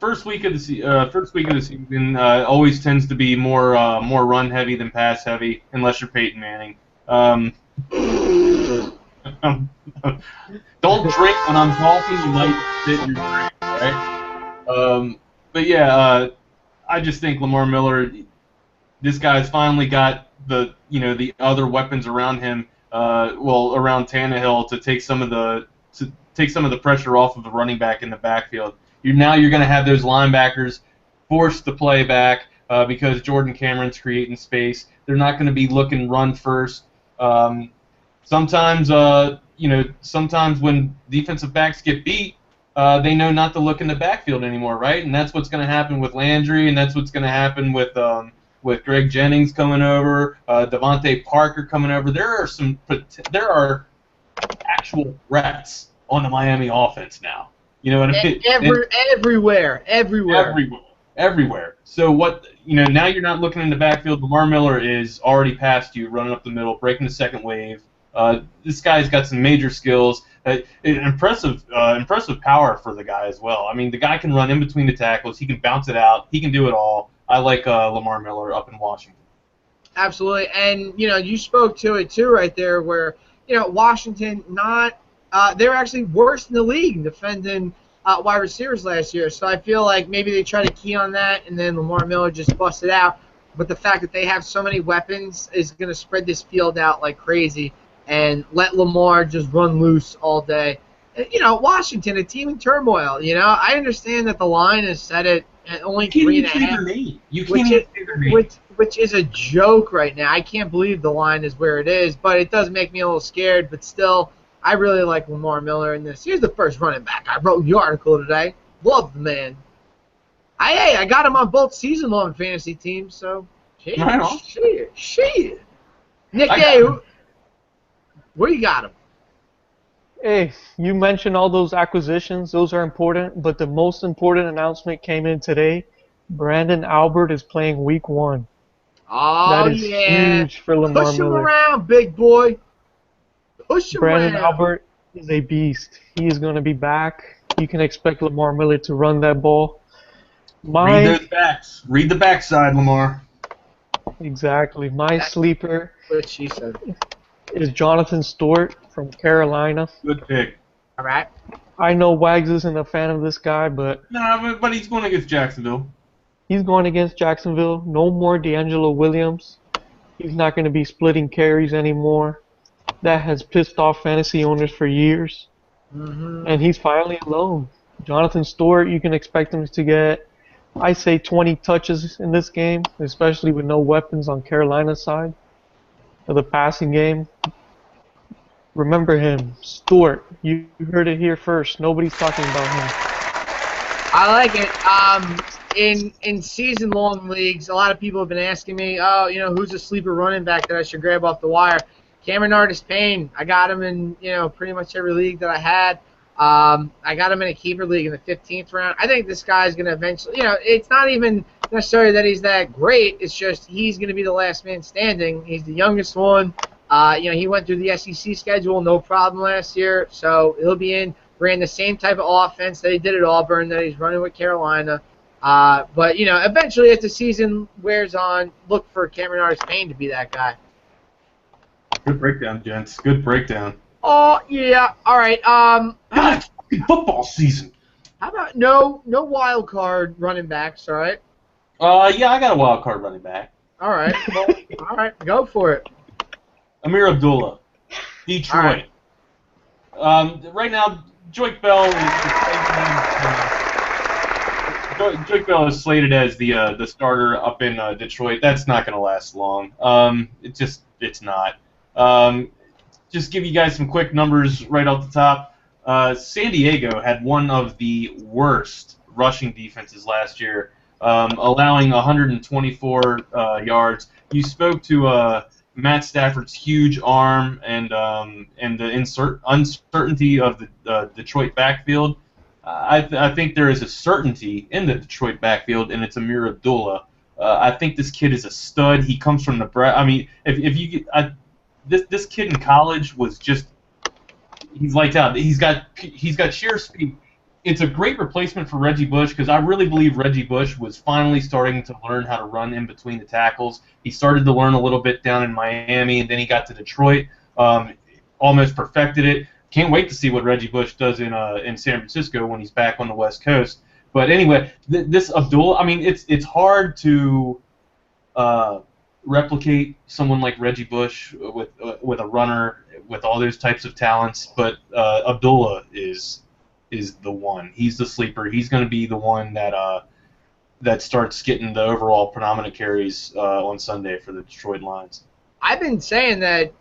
first week of the season always tends to be more run heavy than pass heavy, unless you're Peyton Manning. Don't drink when I'm talking. You might spit your drink, right? But yeah, I just think Lamar Miller, this guy's finally got the other weapons around him, around Tannehill to take some of the pressure off of the running back in the backfield. You're going to have those linebackers forced to play back because Jordan Cameron's creating space. They're not going to be looking run first. Sometimes when defensive backs get beat, they know not to look in the backfield anymore, right? And that's what's going to happen with Landry, and that's what's going to happen with Greg Jennings coming over, Devontae Parker coming over. There are actual threats on the Miami offense now. You know what I mean? Everywhere. So now you're not looking in the backfield. Lamar Miller is already past you, running up the middle, breaking the second wave. This guy's got some major skills. Impressive power for the guy as well. I mean, the guy can run in between the tackles. He can bounce it out. He can do it all. I like Lamar Miller up in Washington. Absolutely, and you spoke to it too right there, where Washington they're actually worse in the league in defending wide receivers last year. So I feel like maybe they try to key on that, and then Lamar Miller just busted out. But the fact that they have so many weapons is going to spread this field out like crazy and let Lamar just run loose all day. Washington, a team in turmoil. I understand that the line is set at only 3.5. You can't even say their name. Which is a joke right now. I can't believe the line is where it is, but it does make me a little scared. But still, I really like Lamar Miller in this. Here's the first running back. I wrote the article today. Love the man. I got him on both season-long fantasy teams, so shit. Nick A, where you got him? Hey, you mentioned all those acquisitions. Those are important, but the most important announcement came in today. Brandon Albert is playing Week 1. Oh, that is huge for Lamar Push him Miller. around, big boy. Push him Brandon around. Albert is a beast. He is going to be back. You can expect Lamar Miller to run that ball. Read those backs. Read the backside, Lamar. Exactly. My sleeper What she said. is Jonathan Stewart from Carolina. Good pick. All right. I know Wags isn't a fan of this guy, but No, but he's going against Jacksonville. he's going against Jacksonville. No more D'Angelo Williams. He's not going to be splitting carries anymore. That has pissed off fantasy owners for years. Mm-hmm. And he's finally alone. Jonathan Stewart, you can expect him to get, I say, 20 touches in this game, especially with no weapons on Carolina's side of the passing game. Remember him, Stewart. You heard it here first. Nobody's talking about him. I like it. In season-long leagues, a lot of people have been asking me, who's a sleeper running back that I should grab off the wire? Cameron Artis-Payne. I got him in, pretty much every league that I had. I got him in a keeper league in the 15th round. I think this guy's going to eventually, it's not even necessarily that he's that great. It's just he's going to be the last man standing. He's the youngest one. He went through the SEC schedule, no problem last year. So he'll be in. Ran the same type of offense that he did at Auburn, that he's running with Carolina. But eventually as the season wears on, look for Cameron Artis-Payne to be that guy. Good breakdown, gents. Good breakdown. Oh, yeah. All right. God, it's fucking football season. How about no wild card running backs, all right? Yeah, I got a wild card running back. All right. Well, all right. Go for it. Amir Abdullah, Detroit. Right now, Joique Bell is slated as the starter up in Detroit. That's not going to last long. It's not. Just give you guys some quick numbers right off the top. San Diego had one of the worst rushing defenses last year, allowing 124 yards. You spoke to Matt Stafford's huge arm and the uncertainty of the Detroit backfield. I think there is a certainty in the Detroit backfield, and it's Amir Abdullah. I think this kid is a stud. He comes from Nebraska. I mean, this kid in college was just, he's lights out. He's got sheer speed. it's a great replacement for Reggie Bush because I really believe Reggie Bush was finally starting to learn how to run in between the tackles. He started to learn a little bit down in Miami, and then he got to Detroit, almost perfected it. Can't wait to see what Reggie Bush does in San Francisco when he's back on the West Coast. But anyway, this Abdullah, I mean, it's hard to replicate someone like Reggie Bush with a runner with all those types of talents, but Abdullah is the one. He's the sleeper. He's going to be the one that starts getting the overall predominant carries on Sunday for the Detroit Lions. I've been saying that,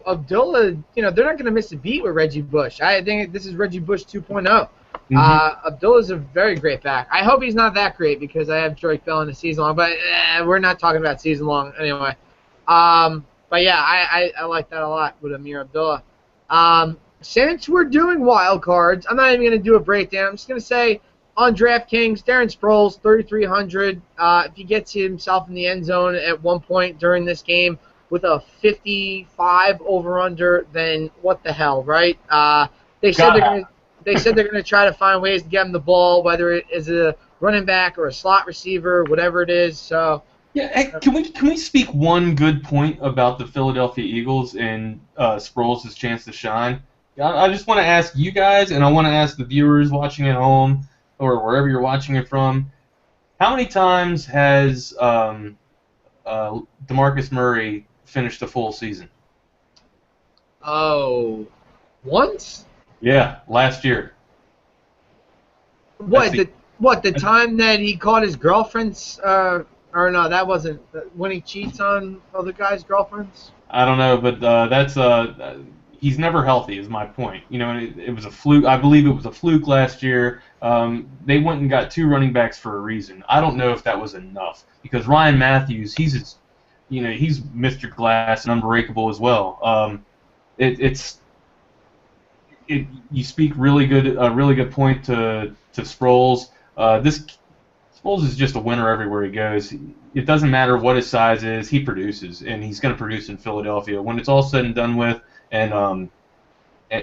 Abdullah, they're not going to miss a beat with Reggie Bush. I think this is Reggie Bush 2.0. Mm-hmm. Abdullah's a very great back. I hope he's not that great because I have Drake Bell in the season long, but we're not talking about season long anyway. But yeah, I like that a lot with Amir Abdullah. Since we're doing wild cards, I'm not even going to do a breakdown. I'm just going to say on DraftKings, Darren Sproles, 3,300. If he gets himself in the end zone at one point during this game with a 55 over/under, then what the hell, right? They said they're going to try to find ways to get him the ball, whether it is a running back or a slot receiver, whatever it is. So. Yeah, hey, can we speak one good point about the Philadelphia Eagles and Sproles' chance to shine? I just want to ask you guys, and I want to ask the viewers watching at home or wherever you're watching it from, how many times has DeMarcus Murray finished a full season? Oh, once? Yeah, last year. The time that he caught his girlfriend's or no, that wasn't when he cheats on other guys' girlfriends? I don't know, but that's he's never healthy is my point. It was a fluke. I believe it was a fluke last year. They went and got 2 running backs for a reason. I don't know if that was enough because Ryan Matthews, he's Mr. Glass and unbreakable as well. You speak a really good point to Sproles. Sproles is just a winner everywhere he goes. It doesn't matter what his size is, he produces, and he's going to produce in Philadelphia. When it's all said and done with, and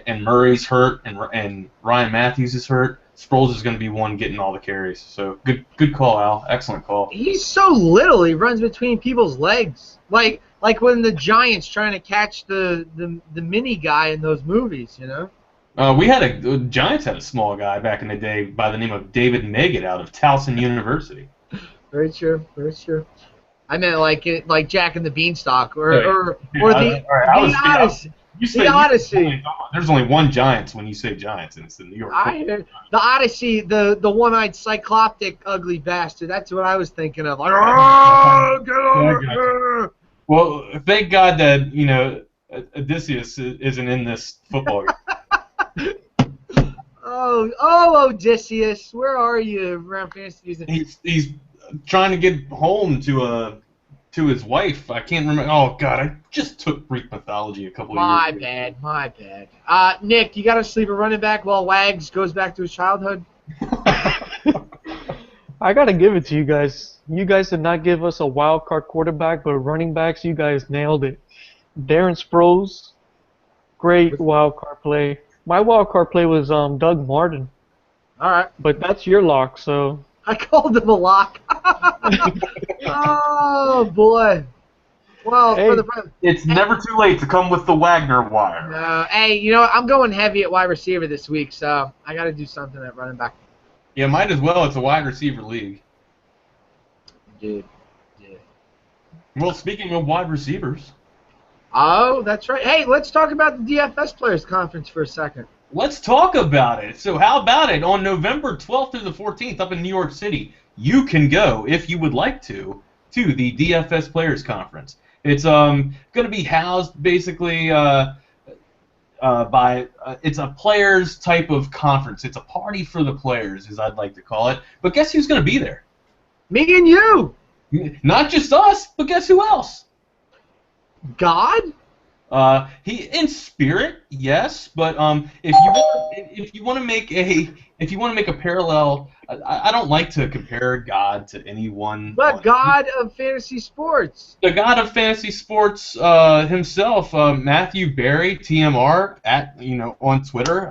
Murray's hurt and Ryan Matthews is hurt, Sproles is going to be one getting all the carries. So good call, Al. Excellent call. He's so little. He runs between people's legs, like when the Giants trying to catch the mini guy in those movies, The Giants had a small guy back in the day by the name of David Maggott out of Towson University. Very true. Very true. I meant like Jack and the Beanstalk or the Odyssey. The Odyssey. There's only one Giants when you say Giants, and it's the New York. The Odyssey, the one-eyed cycloptic ugly bastard. That's what I was thinking of. Like, oh, get over here. Well, thank God that Odysseus isn't in this football game. Oh, Odysseus, where are you around fantasy season? He's trying to get home to his wife. I can't remember. Oh God, I just took Greek mythology a couple of years ago. My bad. Nick, you got to sleep a running back while Wags goes back to his childhood. I gotta give it to you guys. You guys did not give us a wild card quarterback, but running backs, you guys nailed it. Darren Sproles, great wild card play. My wild card play was Doug Martin. All right. But that's your lock, so. I called him a lock. Oh, boy. Well, hey, it's never too late to come with the Wagner wire. Hey, I'm going heavy at wide receiver this week, so I got to do something at running back. Yeah, might as well. It's a wide receiver league. Dude. Well, speaking of wide receivers. Oh, that's right. Hey, let's talk about the DFS Players Conference for a second. Let's talk about it. So how about it? On November 12th through the 14th up in New York City, you can go, if you would like to the DFS Players Conference. It's going to be housed basically by it's a players type of conference. It's a party for the players, as I'd like to call it. But guess who's going to be there? Me and you. Not just us, but guess who else? God? He in spirit, yes, but if you want to make a parallel, I don't like to compare God to anyone. But God of fantasy sports. The God of fantasy sports himself, Matthew Berry, TMR, on Twitter.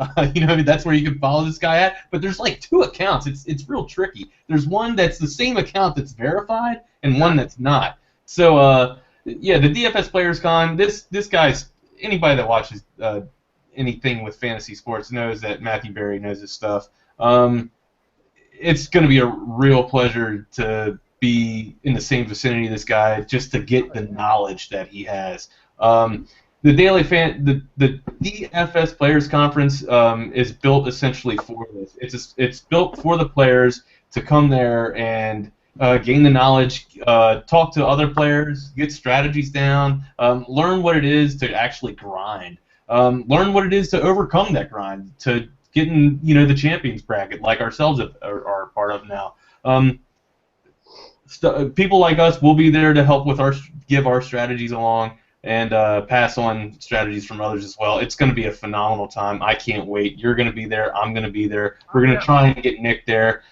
That's where you can follow this guy at. But there's like 2 accounts. It's real tricky. There's one that's the same account that's verified and one that's not. So yeah, the DFS Players Con. This guy's, anybody that watches anything with fantasy sports knows that Matthew Berry knows his stuff. It's going to be a real pleasure to be in the same vicinity of this guy, just to get the knowledge that he has. The DFS Players Conference is built essentially for this. It's built for the players to come there and gain the knowledge, talk to other players, get strategies down, learn what it is to actually grind, learn what it is to overcome that grind, to get in the champions bracket like ourselves are part of now. People like us will be there to help with give our strategies along and pass on strategies from others as well. It's going to be a phenomenal time. I can't wait. You're going to be there. I'm going to be there. We're going to try and get Nick there.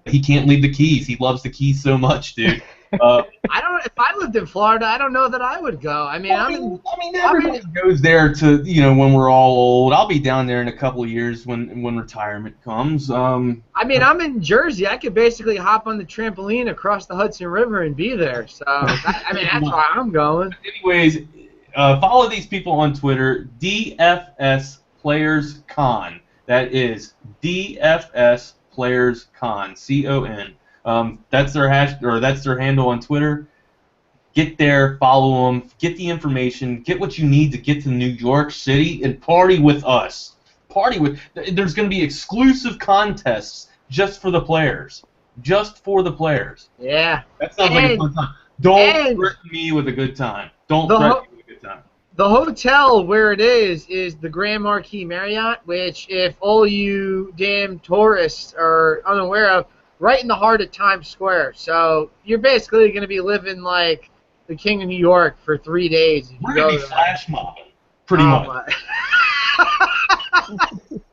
He can't leave the keys. He loves the keys so much, dude. If I lived in Florida, I don't know that I would go. I mean, everybody goes there to when we're all old. I'll be down there in a couple of years when retirement comes. I'm in Jersey. I could basically hop on the trampoline across the Hudson River and be there. So that's why I'm going. Anyways, follow these people on Twitter. DFS Players Con. That is DFS Players Con. CON. That's their that's their handle on Twitter. Get there, follow them, get the information, get what you need to get to New York City and party with us. There's going to be exclusive contests just for the players. Just for the players. Yeah. That sounds like a fun time. Don't threaten me with a good time. Don't threaten me with a good time. The hotel where it is the Grand Marquis Marriott, which, if all you damn tourists are unaware of, right in the heart of Times Square. So you're basically going to be living like the King of New York for 3 days. We're going to be flash mobbing, pretty much.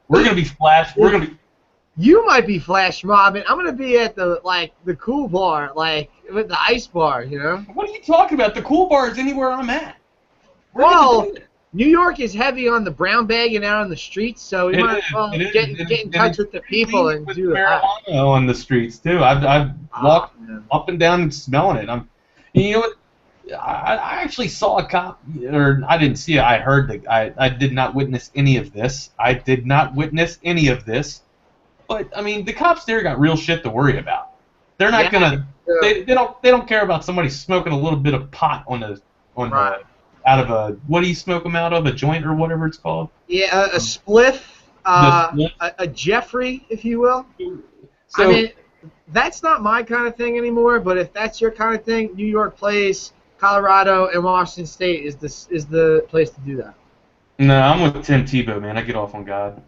We're going to be You might be flash mobbing. I'm going to be at the cool bar, with the ice bar, What are you talking about? The cool bar is anywhere I'm at. New York is heavy on the brown bagging out on the streets, so we might as well get in touch with the people and do that. Marijuana on the streets too. I've walked up and down and smelling it. You know what? I actually saw a cop, or I didn't see it. I heard I did not witness any of this. But the cops there got real shit to worry about. They're not gonna. They don't care about somebody smoking a little bit of pot out of a, what do you smoke them out of? A joint or whatever it's called? Yeah, a spliff, a Jeffrey, if you will. So, that's not my kind of thing anymore, but if that's your kind of thing, New York Place, Colorado, and Washington State is the place to do that. No, I'm with Tim Tebow, man. I get off on God.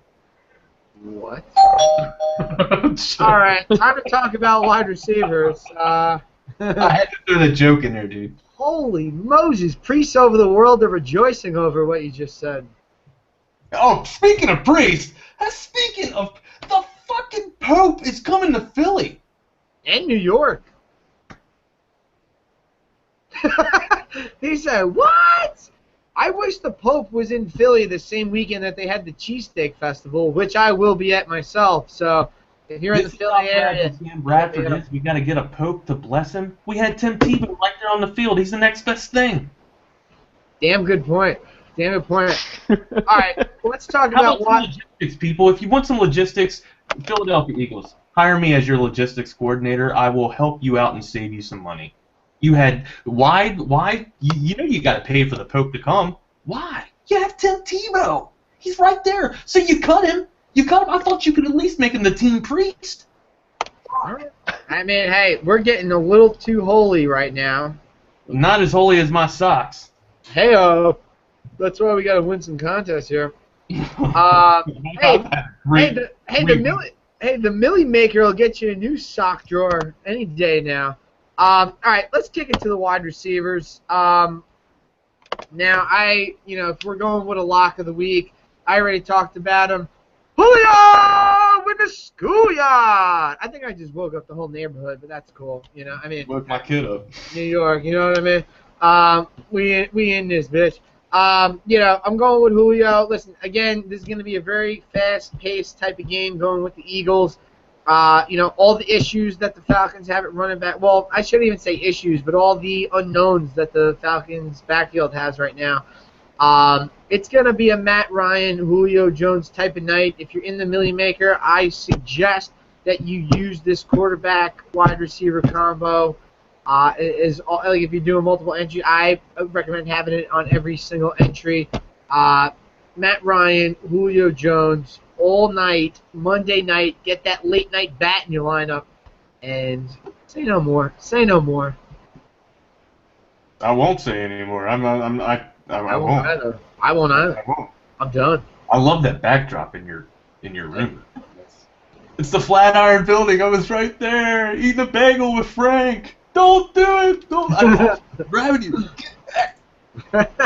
What? All right, time to talk about wide receivers. I had to throw the joke in there, dude. Holy Moses, priests over the world are rejoicing over what you just said. Oh, speaking of priests, speaking of, the fucking Pope is coming to Philly. And New York. He said, what? I wish the Pope was in Philly the same weekend that they had the Cheesesteak Festival, which I will be at myself, so... If you're in the Philly area, Sam Bradford is. We got to get a Pope to bless him. We had Tim Tebow right there on the field. He's the next best thing. Damn good point. All right, let's talk about logistics, people. If you want some logistics, Philadelphia Eagles, hire me as your logistics coordinator. I will help you out and save you some money. Why? You got to pay for the Pope to come. Why? You have Tim Tebow. He's right there. So you cut him. I thought you could at least make him the team priest. Hey, we're getting a little too holy right now. Not as holy as my socks. Hey-o. That's why we got to win some contests here. The Millie Maker will get you a new sock drawer any day now. All right, let's kick it to the wide receivers. Now, if we're going with a lock of the week, I already talked about him. Julio with the schoolyard. I think I just woke up the whole neighborhood, but that's cool. Woke my kid up. New York, you know what I mean? We in this bitch. I'm going with Julio. Listen, again, this is going to be a very fast-paced type of game going with the Eagles. All the issues that the Falcons have at running back. Well, I shouldn't even say issues, but all the unknowns that the Falcons backfield has right now. It's going to be a Matt Ryan, Julio Jones type of night. If you're in the Millie Maker, I suggest that you use this quarterback wide receiver combo. If you're doing multiple entry, I recommend having it on every single entry. Matt Ryan, Julio Jones, all night, Monday night. Get that late night bat in your lineup, and say no more. Say no more. I won't say anymore. I won't. Either. I won't either. I won't. I'm done. I love that backdrop in your room. It's the Flatiron Building. I was right there eating a bagel with Frank. Don't do it. Don't. I'm grabbing you. Get back.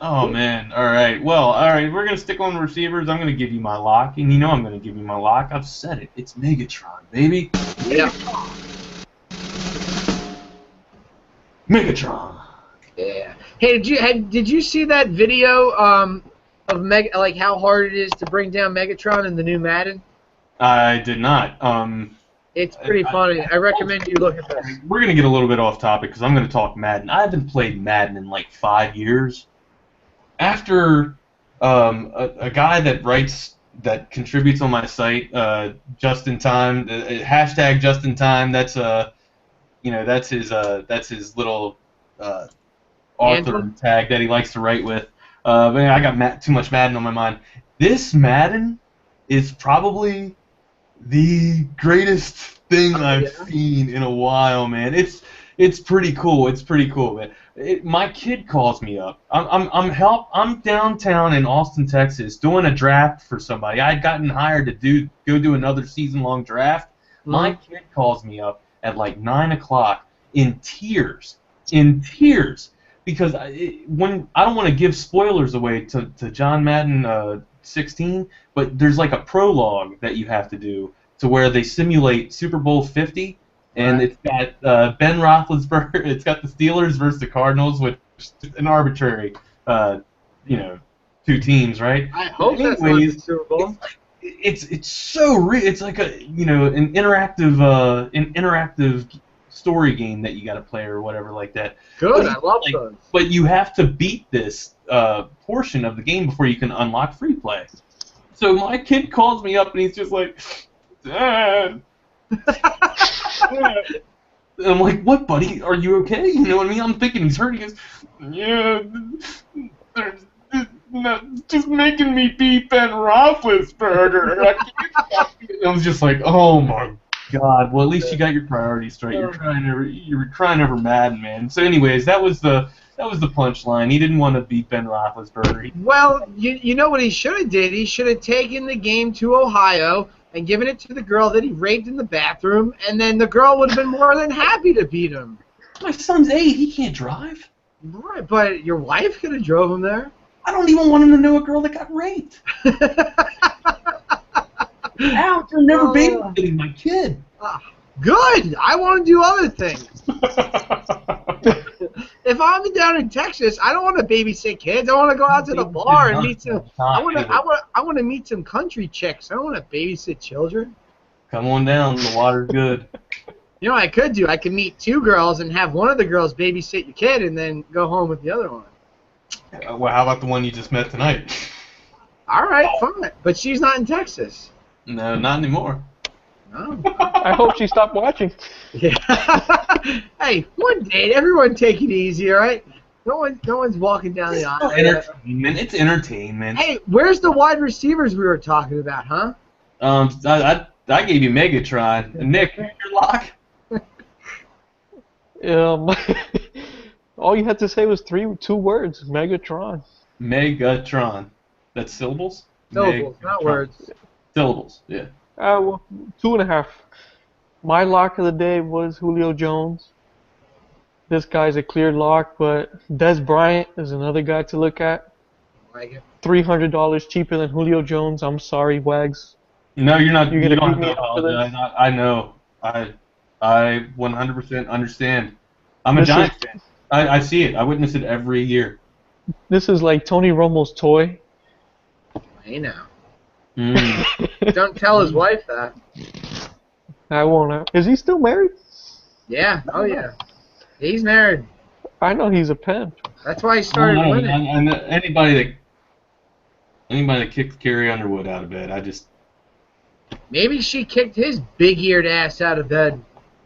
Oh, man. All right. Well, all right. We're going to stick on receivers. I'm going to give you my lock. And I'm going to give you my lock. I've said it. It's Megatron, baby. Yeah. Megatron. Yeah. Hey, did you see that video of how hard it is to bring down Megatron in the new Madden? I did not. It's pretty funny. I recommend you look at this. We're going to get a little bit off topic because I'm going to talk Madden. I haven't played Madden in like 5 years. After a guy that contributes on my site, just in time, hashtag just in time. That's that's his little author tag that he likes to write with. But I got too much Madden on my mind. This Madden is probably the greatest thing I've seen in a while, man. It's pretty cool. It's pretty cool, man. My kid calls me up. I'm downtown in Austin, Texas, doing a draft for somebody. I'd gotten hired to go do another season-long draft. Mm-hmm. My kid calls me up at like 9 o'clock in tears, because when I don't want to give spoilers away to John Madden 16, but there's like a prologue that you have to do to where they simulate Super Bowl 50. And it's got Ben Roethlisberger. It's got the Steelers versus the Cardinals, which is an arbitrary, two teams, right? I hope that's not the Super Bowl. It's so it's like an interactive story game that you got to play or whatever like that. Good, I love those. But you have to beat this portion of the game before you can unlock free play. So my kid calls me up and he's just like, Dad. And I'm like, what, buddy? Are you okay? You know what I mean? I'm thinking he's hurt. He goes, yeah, they're just making me beat Ben Roethlisberger. I was just like, oh my God. Well, at least you got your priorities straight. You're crying over Madden, man. So, anyways, that was the punchline. He didn't want to beat Ben Roethlisberger. Well, you know what he should have did? He should have taken the game to Ohio and given it to the girl that he raped in the bathroom, and then the girl would have been more than happy to beat him. My son's 8. He can't drive. Right, but your wife could have drove him there. I don't even want him to know a girl that got raped. Ouch, you're never babysitting my kid. Good. I want to do other things. If I'm down in Texas, I don't want to babysit kids. I want to go out to the bar and meet some. I want to meet some country chicks. I don't want to babysit children. Come on down. The water's good. You know what I could do? I could meet 2 girls and have one of the girls babysit your kid and then go home with the other one. Well, how about the one you just met tonight? All right, fine. But she's not in Texas. No, not anymore. No. I hope she stopped watching. Yeah. Hey, one date. Everyone take it easy, all right? No one's walking down the aisle. Entertainment. It's entertainment. Hey, where's the wide receivers we were talking about, huh? I gave you Megatron. Nick, your lock? All you had to say was 2 words. Megatron. Megatron. That's syllables? Syllables, not words. Syllables, yeah. Well, 2.5. My lock of the day was Julio Jones. this guy's a clear lock, but Des Bryant is another guy to look at. Like it. $300 cheaper than Julio Jones. I'm sorry, Wags. No, you're not. You're You gonna don't beat have to me up for this? apologize. I know. I 100% understand. I'm a This is- Giants fan. I see it. I witness it every year. This is like Tony Romo's toy. Hey now. Mm. Don't tell his wife that. I won't. Is he still married? Yeah. Oh yeah. He's married. I know he's a pimp. That's why he started No, winning. and anybody that kicked Carrie Underwood out of bed, Maybe she kicked his big-eared ass out of bed.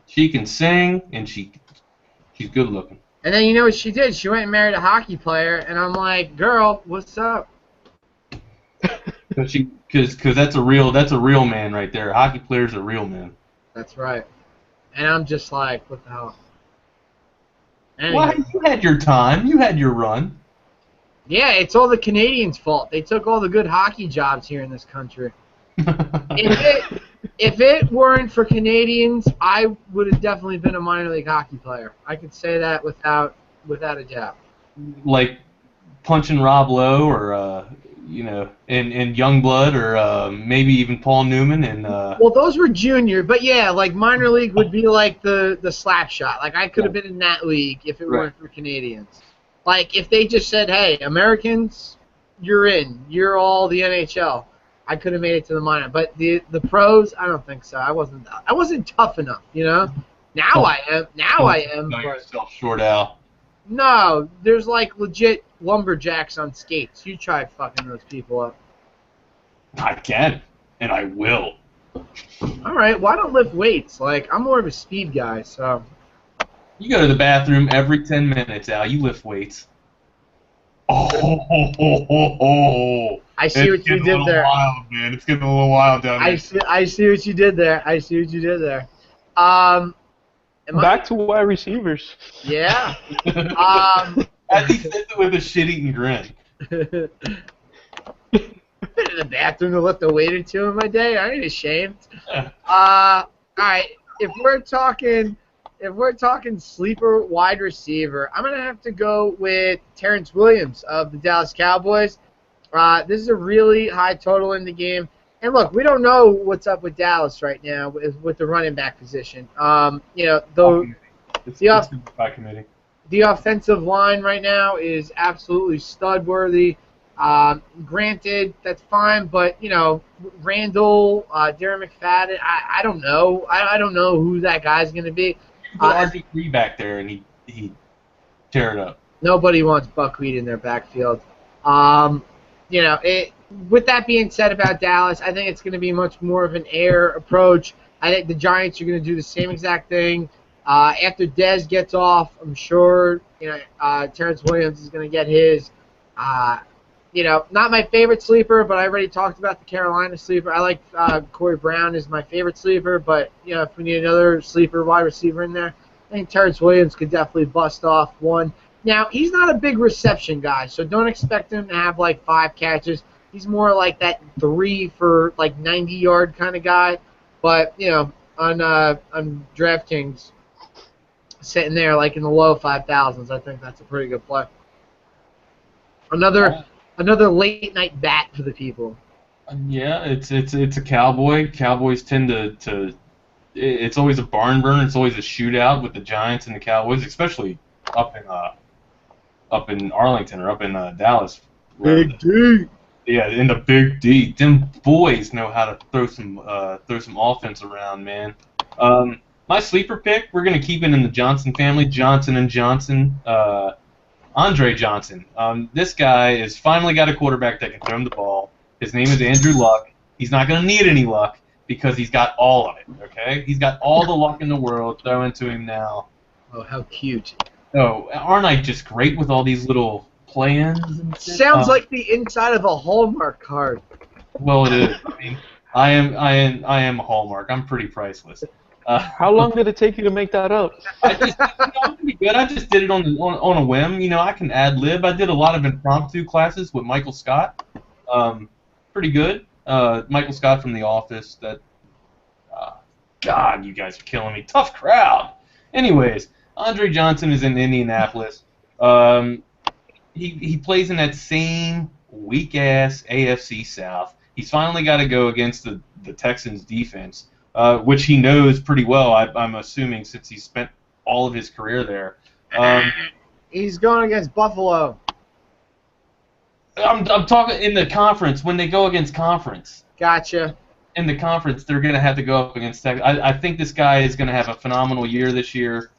she can sing and she's good looking. And then you know what she did? She went and married a hockey player, and I'm like, girl, what's up? Because that's a real man right there. A hockey player's a real man. That's right. And I'm just like, what the hell? Anyway. Why? You had your time. You had your run. Yeah, it's all the Canadians' fault. They took all the good hockey jobs here in this country. If it weren't for Canadians, I would have definitely been a minor league hockey player. I could say that without a doubt. Like punching Rob Lowe or in Youngblood or maybe even Paul Newman and Well, those were junior, but yeah, like minor league would be like the slap shot. Like I could have been in that league if it weren't for Canadians. Like if they just said, "Hey, Americans, you're in. You're all the NHL." I could have made it to the minor, but the pros, I don't think so. I wasn't tough enough, you know. Now I am. Know But yourself short Al. no, there's like legit lumberjacks on skates. You try fucking those people up. I can, and I will. All right, well I don't lift weights. Like I'm more of a speed guy, so. You go to the bathroom every 10 minutes, Al. You lift weights. Oh. I see what you did there. Wild, man. It's getting a little wild down I here. see what you did there. Back to wide receivers. Yeah. At least did it with a shit-eating grin. Been in the bathroom to lift a weight or two in my day. I ain't ashamed. All right. If we're talking sleeper wide receiver, I'm gonna have to go with Terrence Williams of the Dallas Cowboys. This is a really high total in the game. And look, we don't know what's up with Dallas right now with the running back position. By committee. The offensive line right now is absolutely stud-worthy. Granted, that's fine, but, Randall, Darren McFadden, I don't know. I don't know who that guy's going to be. Put RG3 back there, and he tear it up. Nobody wants Buckwheat in their backfield. With that being said about Dallas, I think it's going to be much more of an air approach. I think the Giants are going to do the same exact thing. After Dez gets off, I'm sure Terrence Williams is going to get his. Not my favorite sleeper, but I already talked about the Carolina sleeper. I like Corey Brown is my favorite sleeper, but if we need another sleeper wide receiver in there, I think Terrence Williams could definitely bust off one. Now, he's not a big reception guy, so don't expect him to have like 5 catches. He's more like that 3 for like 90-yard kind of guy. But on DraftKings, sitting there like in the low 5,000s, I think that's a pretty good play. Another late night bat for the people. Yeah, it's a Cowboy. Cowboys tend to it's always a barn burner. It's always a shootout with the Giants and the Cowboys, especially up in Arlington or up in Dallas. Big D. Yeah, in the Big D. Them boys know how to throw some offense around, man. My sleeper pick, we're gonna keep it in the Johnson family, Johnson and Johnson. Andre Johnson. This guy has finally got a quarterback that can throw him the ball. His name is Andrew Luck. He's not going to need any luck because he's got all of it, okay? He's got all the luck in the world thrown to him now. Oh, how cute. Oh, aren't I just great with all these little play-ins? Sounds like the inside of a Hallmark card. Well, it is. I mean, I am a Hallmark. I'm pretty priceless. How long did it take you to make that up? I'm pretty good. I just did it on a whim. I can ad-lib. I did a lot of impromptu classes with Michael Scott. Pretty good. Michael Scott from The Office. God, you guys are killing me. Tough crowd. Anyways, Andre Johnson is in Indianapolis. He plays in that same weak-ass AFC South. He's finally got to go against the Texans' defense, which he knows pretty well, I'm assuming, since he spent all of his career there. He's going against Buffalo. I'm talking in the conference, when they go against conference. Gotcha. In the conference, they're going to have to go up against Texas. I think this guy is going to have a phenomenal year this year.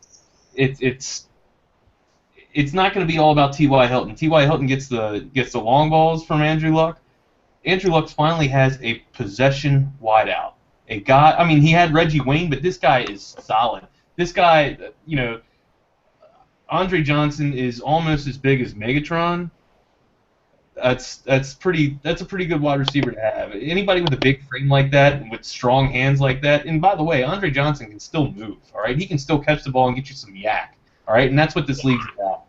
It's not going to be all about T.Y. Hilton. T.Y. Hilton gets the long balls from Andrew Luck. Andrew Luck finally has a possession wideout. A guy, I mean, he had Reggie Wayne, but this guy is solid. This guy, Andre Johnson is almost as big as Megatron. That's a pretty good wide receiver to have. Anybody with a big frame like that and with strong hands like that, and by the way, Andre Johnson can still move, all right? He can still catch the ball and get you some yak, all right? And that's what this league's about.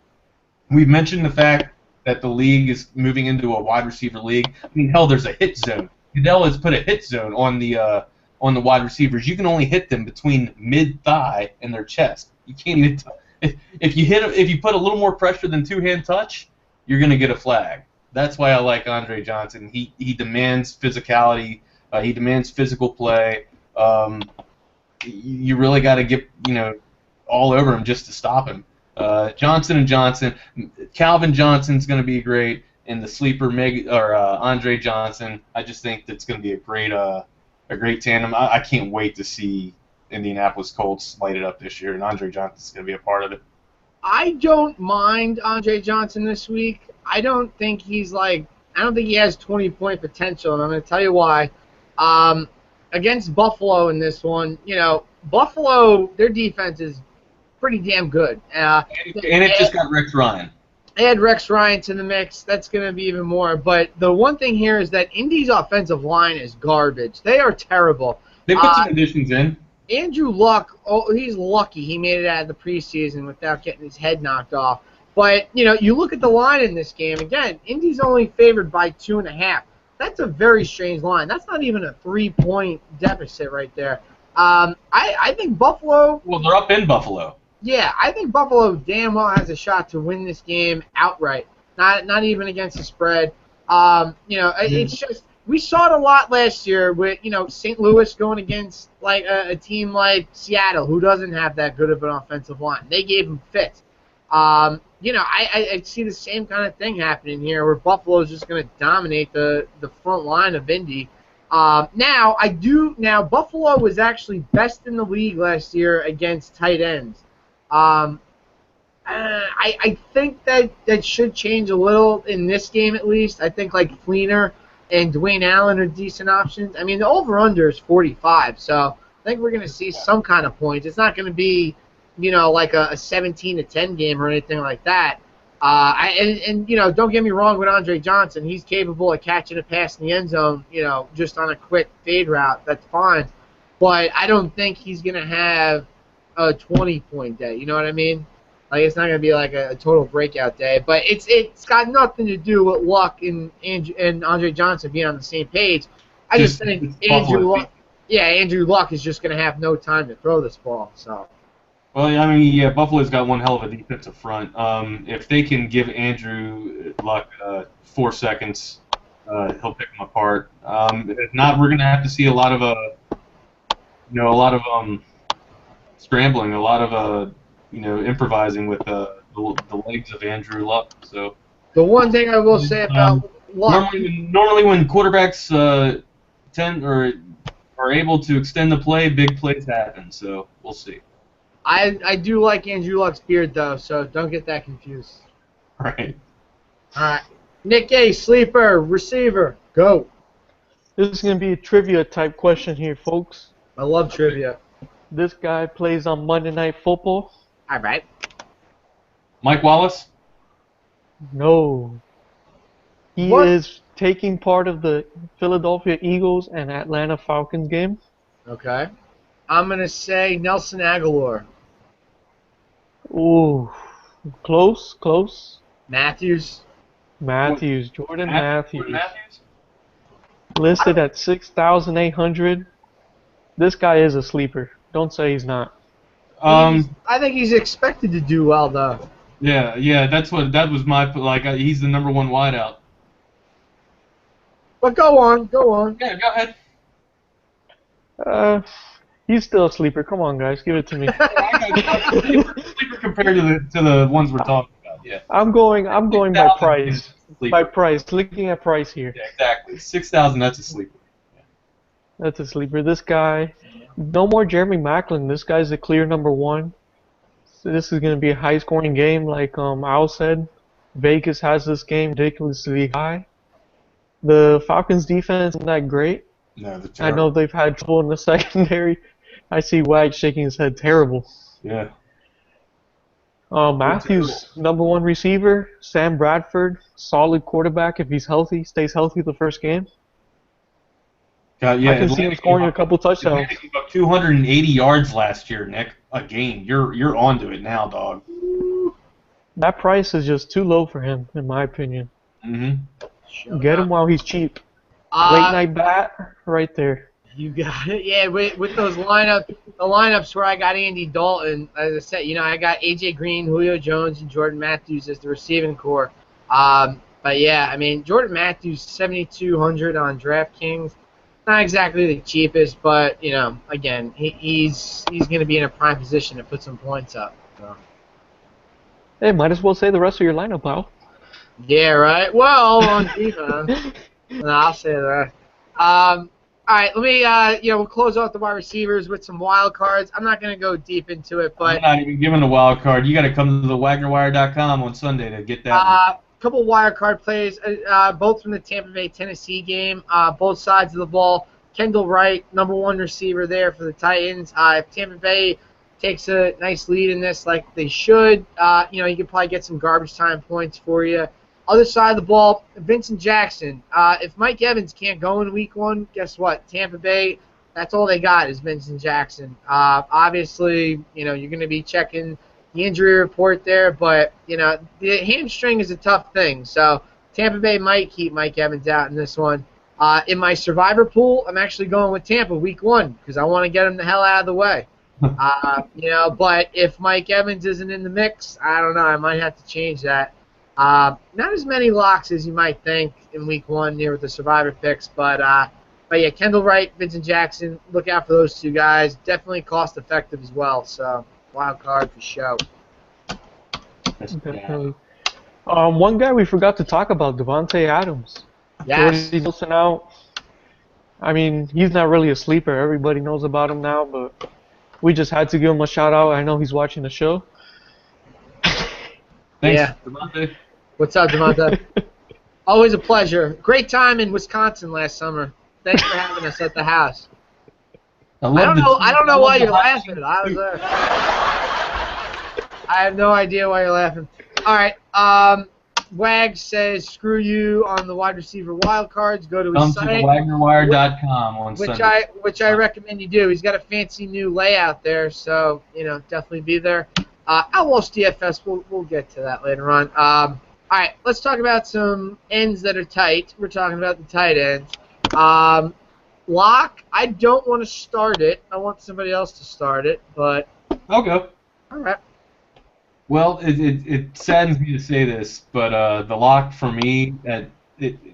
We've mentioned the fact that the league is moving into a wide receiver league. I mean, hell, there's a hit zone. Goodell has put a hit zone on the wide receivers. You can only hit them between mid-thigh and their chest. You can't even if you put a little more pressure than two-hand touch, you're going to get a flag. That's why I like Andre Johnson. He demands physicality. He demands physical play. You really got to get all over him just to stop him. Johnson & Johnson, Calvin Johnson's going to be great, and the sleeper Andre Johnson. I just think that's going to be a great tandem. I can't wait to see Indianapolis Colts light it up this year, and Andre Johnson's going to be a part of it. I don't mind Andre Johnson this week. I don't think he has 20-point potential, and I'm going to tell you why. Against Buffalo in this one, Buffalo, their defense is pretty damn good. And it just got Rex Ryan. Add Rex Ryan to the mix, that's going to be even more. But the one thing here is that Indy's offensive line is garbage. They are terrible. They put some additions in. Andrew Luck, he's lucky he made it out of the preseason without getting his head knocked off. But, you look at the line in this game. Again, Indy's only favored by 2.5. That's a very strange line. That's not even a 3-point deficit right there. I think Buffalo... Well, they're up in Buffalo. Yeah, I think Buffalo damn well has a shot to win this game outright. Not even against the spread. It's just... We saw it a lot last year with, St. Louis going against a team like Seattle who doesn't have that good of an offensive line. They gave them fits. I see the same kind of thing happening here where Buffalo is just going to dominate the front line of Indy. Now Buffalo was actually best in the league last year against tight ends. I think that should change a little in this game at least. I think Fleener and Dwayne Allen are decent options. I mean, the over-under is 45, so I think we're going to see some kind of points. It's not going to be, like a 17-10 game or anything like that. Don't get me wrong with Andre Johnson. He's capable of catching a pass in the end zone, just on a quick fade route. That's fine. But I don't think he's going to have a 20-point day. You know what I mean? It's not going to be like a total breakout day, but it's got nothing to do with Luck and Andre Johnson being on the same page. I just think Andrew Luck is just going to have no time to throw this ball. So. Well, I mean, yeah, Buffalo's got one hell of a defensive front. If they can give Andrew Luck 4 seconds, he'll pick them apart. If not, we're going to have to see a lot of scrambling, a lot of improvising with the legs of Andrew Luck. So the one thing I will say about Luck, normally when quarterbacks are able to extend the play, big plays happen. So we'll see. I do like Andrew Luck's beard though, so don't get that confused. Right. All right, Nick A, sleeper receiver, go. This is going to be a trivia type question here, folks. I love trivia. This guy plays on Monday Night Football. All right. Mike Wallace? No. He What? is taking part of the Philadelphia Eagles and Atlanta Falcons game. Okay. I'm going to say Nelson Aguilar. Ooh. Close. Matthews. Jordan Matthews. Listed at 6,800. This guy is a sleeper. Don't say he's not. I think he's expected to do well, though. Yeah, that was my, like, he's the number one wideout. But go on. Yeah, go ahead. He's still a sleeper. Come on, guys, give it to me. Sleeper compared to the ones we're talking about. Yeah. I'm going by price. Sleeper. By price. Looking at price here. Yeah, exactly. 6,000. That's a sleeper. That's a sleeper. This guy, no more Jeremy Maclin. This guy's the clear number one. So this is going to be a high-scoring game, like Al said. Vegas has this game ridiculously high. The Falcons' defense isn't that great. No, the I know they've had trouble in the secondary. I see Wag shaking his head. Terrible. Yeah. Matthews, number one receiver. Sam Bradford, solid quarterback if he's healthy, stays healthy the first game. Yeah, I can see him scoring a couple touchdowns. He gave up 280 yards last year, Nick, a game. You're onto it now, dog. That price is just too low for him, in my opinion. Mm-hmm. Get him while he's cheap. Late night bat, right there. You got it. Yeah, with those lineups where I got Andy Dalton, as I said, I got AJ Green, Julio Jones, and Jordan Matthews as the receiving core. But yeah, I mean, Jordan Matthews, 7,200 on DraftKings. Not exactly the cheapest, but again, he's going to be in a prime position to put some points up. So. Hey, might as well say the rest of your lineup, pal. Yeah, right. Well, on defense, no, I'll say that. All right, let me. We'll close off the wide receivers with some wild cards. I'm not going to go deep into it, but I'm not even giving a wild card. You got to come to the WagnerWire.com on Sunday to get that. Couple wild card plays, both from the Tampa Bay Tennessee game. Both sides of the ball. Kendall Wright, number one receiver there for the Titans. If Tampa Bay takes a nice lead in this, like they should, you could probably get some garbage time points for you. Other side of the ball, Vincent Jackson. If Mike Evans can't go in week one, guess what? Tampa Bay, that's all they got is Vincent Jackson. Obviously, you're going to be checking the injury report there, but, the hamstring is a tough thing. So Tampa Bay might keep Mike Evans out in this one. In my survivor pool, I'm actually going with Tampa week one because I want to get him the hell out of the way. But if Mike Evans isn't in the mix, I don't know. I might have to change that. Not as many locks as you might think in week one here with the survivor picks, but yeah, Kendall Wright, Vincent Jackson, look out for those two guys. Definitely cost effective as well. So wild card for show. Definitely. One guy we forgot to talk about, Devontae Adams. Yes. Jordy Nelson out. I mean, he's not really a sleeper. Everybody knows about him now, but we just had to give him a shout out. I know he's watching the show. Thanks, Devontae. What's up, Devontae? Always a pleasure. Great time in Wisconsin last summer. Thanks for having us at the house. I don't know why you're laughing. I was there. I have no idea why you're laughing. All right. Wag says, screw you on the wide receiver wild cards. Go to his site. Come to WagnerWire.com on Sunday. Which I recommend you do. He's got a fancy new layout there, so, definitely be there. Outlaws DFS, we'll get to that later on. All right, let's talk about some ends that are tight. We're talking about the tight ends. Lock, I don't want to start it. I want somebody else to start it, but... I'll go. All right. Well, it saddens me to say this, but the lock for me at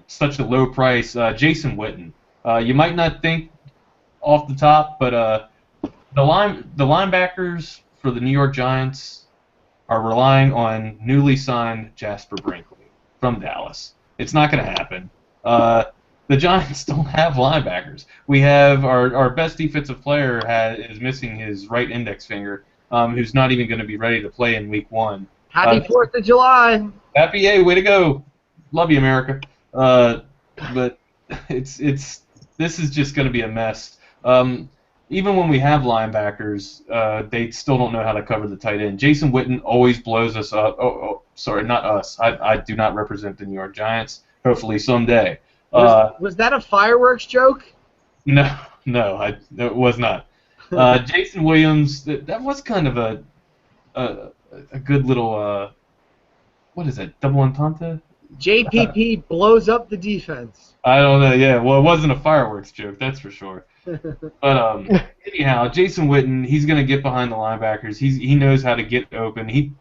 such a low price, Jason Witten. You might not think off the top, but the linebackers for the New York Giants are relying on newly signed Jasper Brinkley from Dallas. It's not going to happen. The Giants don't have linebackers. We have our best defensive player is missing his right index finger, who's not even going to be ready to play in week one. Happy 4th of July. Happy, hey, way to go. Love you, America. But this is just going to be a mess. Even when we have linebackers, they still don't know how to cover the tight end. Jason Witten always blows us up. Oh, sorry, not us. I do not represent the New York Giants. Hopefully someday. Was that a fireworks joke? No, it was not. Jason Williams, that was kind of a good little, what is that, double entendre? JPP blows up the defense. I don't know, yeah. Well, it wasn't a fireworks joke, that's for sure. But anyhow, Jason Witten, he's going to get behind the linebackers. He knows how to get open.